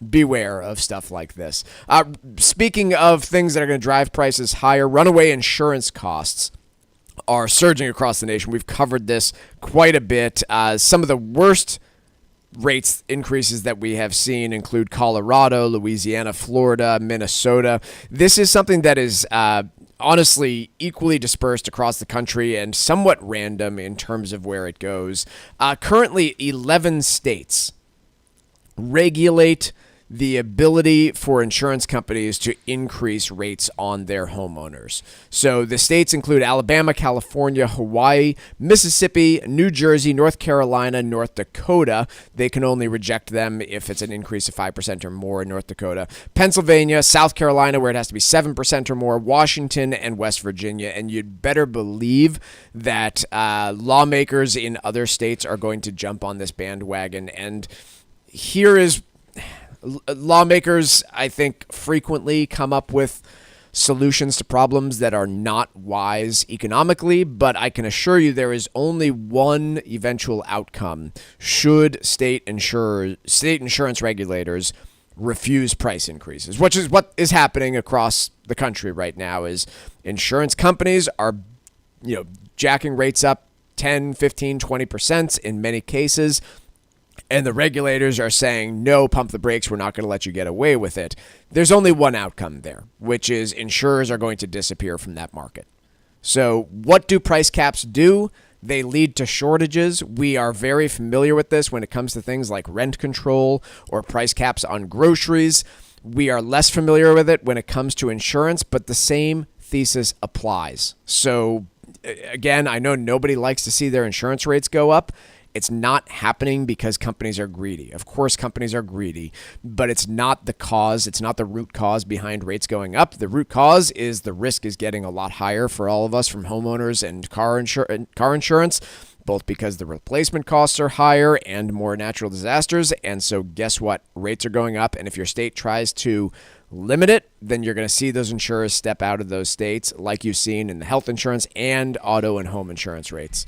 beware of stuff like this. Speaking of things that are going to drive prices higher, runaway insurance costs are surging across the nation. We've covered this quite a bit. Some of the worst rates increases that we have seen include Colorado, Louisiana, Florida, Minnesota. This is something that is honestly equally dispersed across the country and somewhat random in terms of where it goes. Currently, 11 states regulate the ability for insurance companies to increase rates on their homeowners. So the states include Alabama, California, Hawaii, Mississippi, New Jersey, North Carolina, North Dakota. They can only reject them if it's an increase of 5% or more in North Dakota. Pennsylvania, South Carolina, where it has to be 7% or more, Washington, and West Virginia. And you'd better believe that lawmakers in other states are going to jump on this bandwagon. And here is... Lawmakers, I think, frequently come up with solutions to problems that are not wise economically, but I can assure you there is only one eventual outcome should state insurance regulators refuse price increases, which is what is happening across the country right now. Is insurance companies are, jacking rates up 10, 15, 20% in many cases. And the regulators are saying, no, pump the brakes, we're not going to let you get away with it. There's only one outcome there, which is insurers are going to disappear from that market. So what do price caps do? They lead to shortages. We are very familiar with this when it comes to things like rent control or price caps on groceries. We are less familiar with it when it comes to insurance, but the same thesis applies. So again, I know nobody likes to see their insurance rates go up. It's not happening because companies are greedy. Of course, companies are greedy, but it's not the cause. It's not the root cause behind rates going up. The root cause is the risk is getting a lot higher for all of us from homeowners and car insurance, both because the replacement costs are higher and more natural disasters. And so guess what? Rates are going up. And if your state tries to limit it, then you're going to see those insurers step out of those states like you've seen in the health insurance and auto and home insurance rates.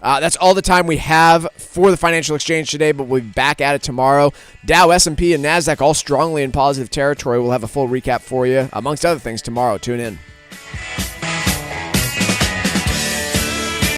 That's all the time we have for the Financial Exchange today, but we'll be back at it tomorrow. Dow, S&P, and NASDAQ all strongly in positive territory. We'll have a full recap for you, amongst other things, tomorrow. Tune in.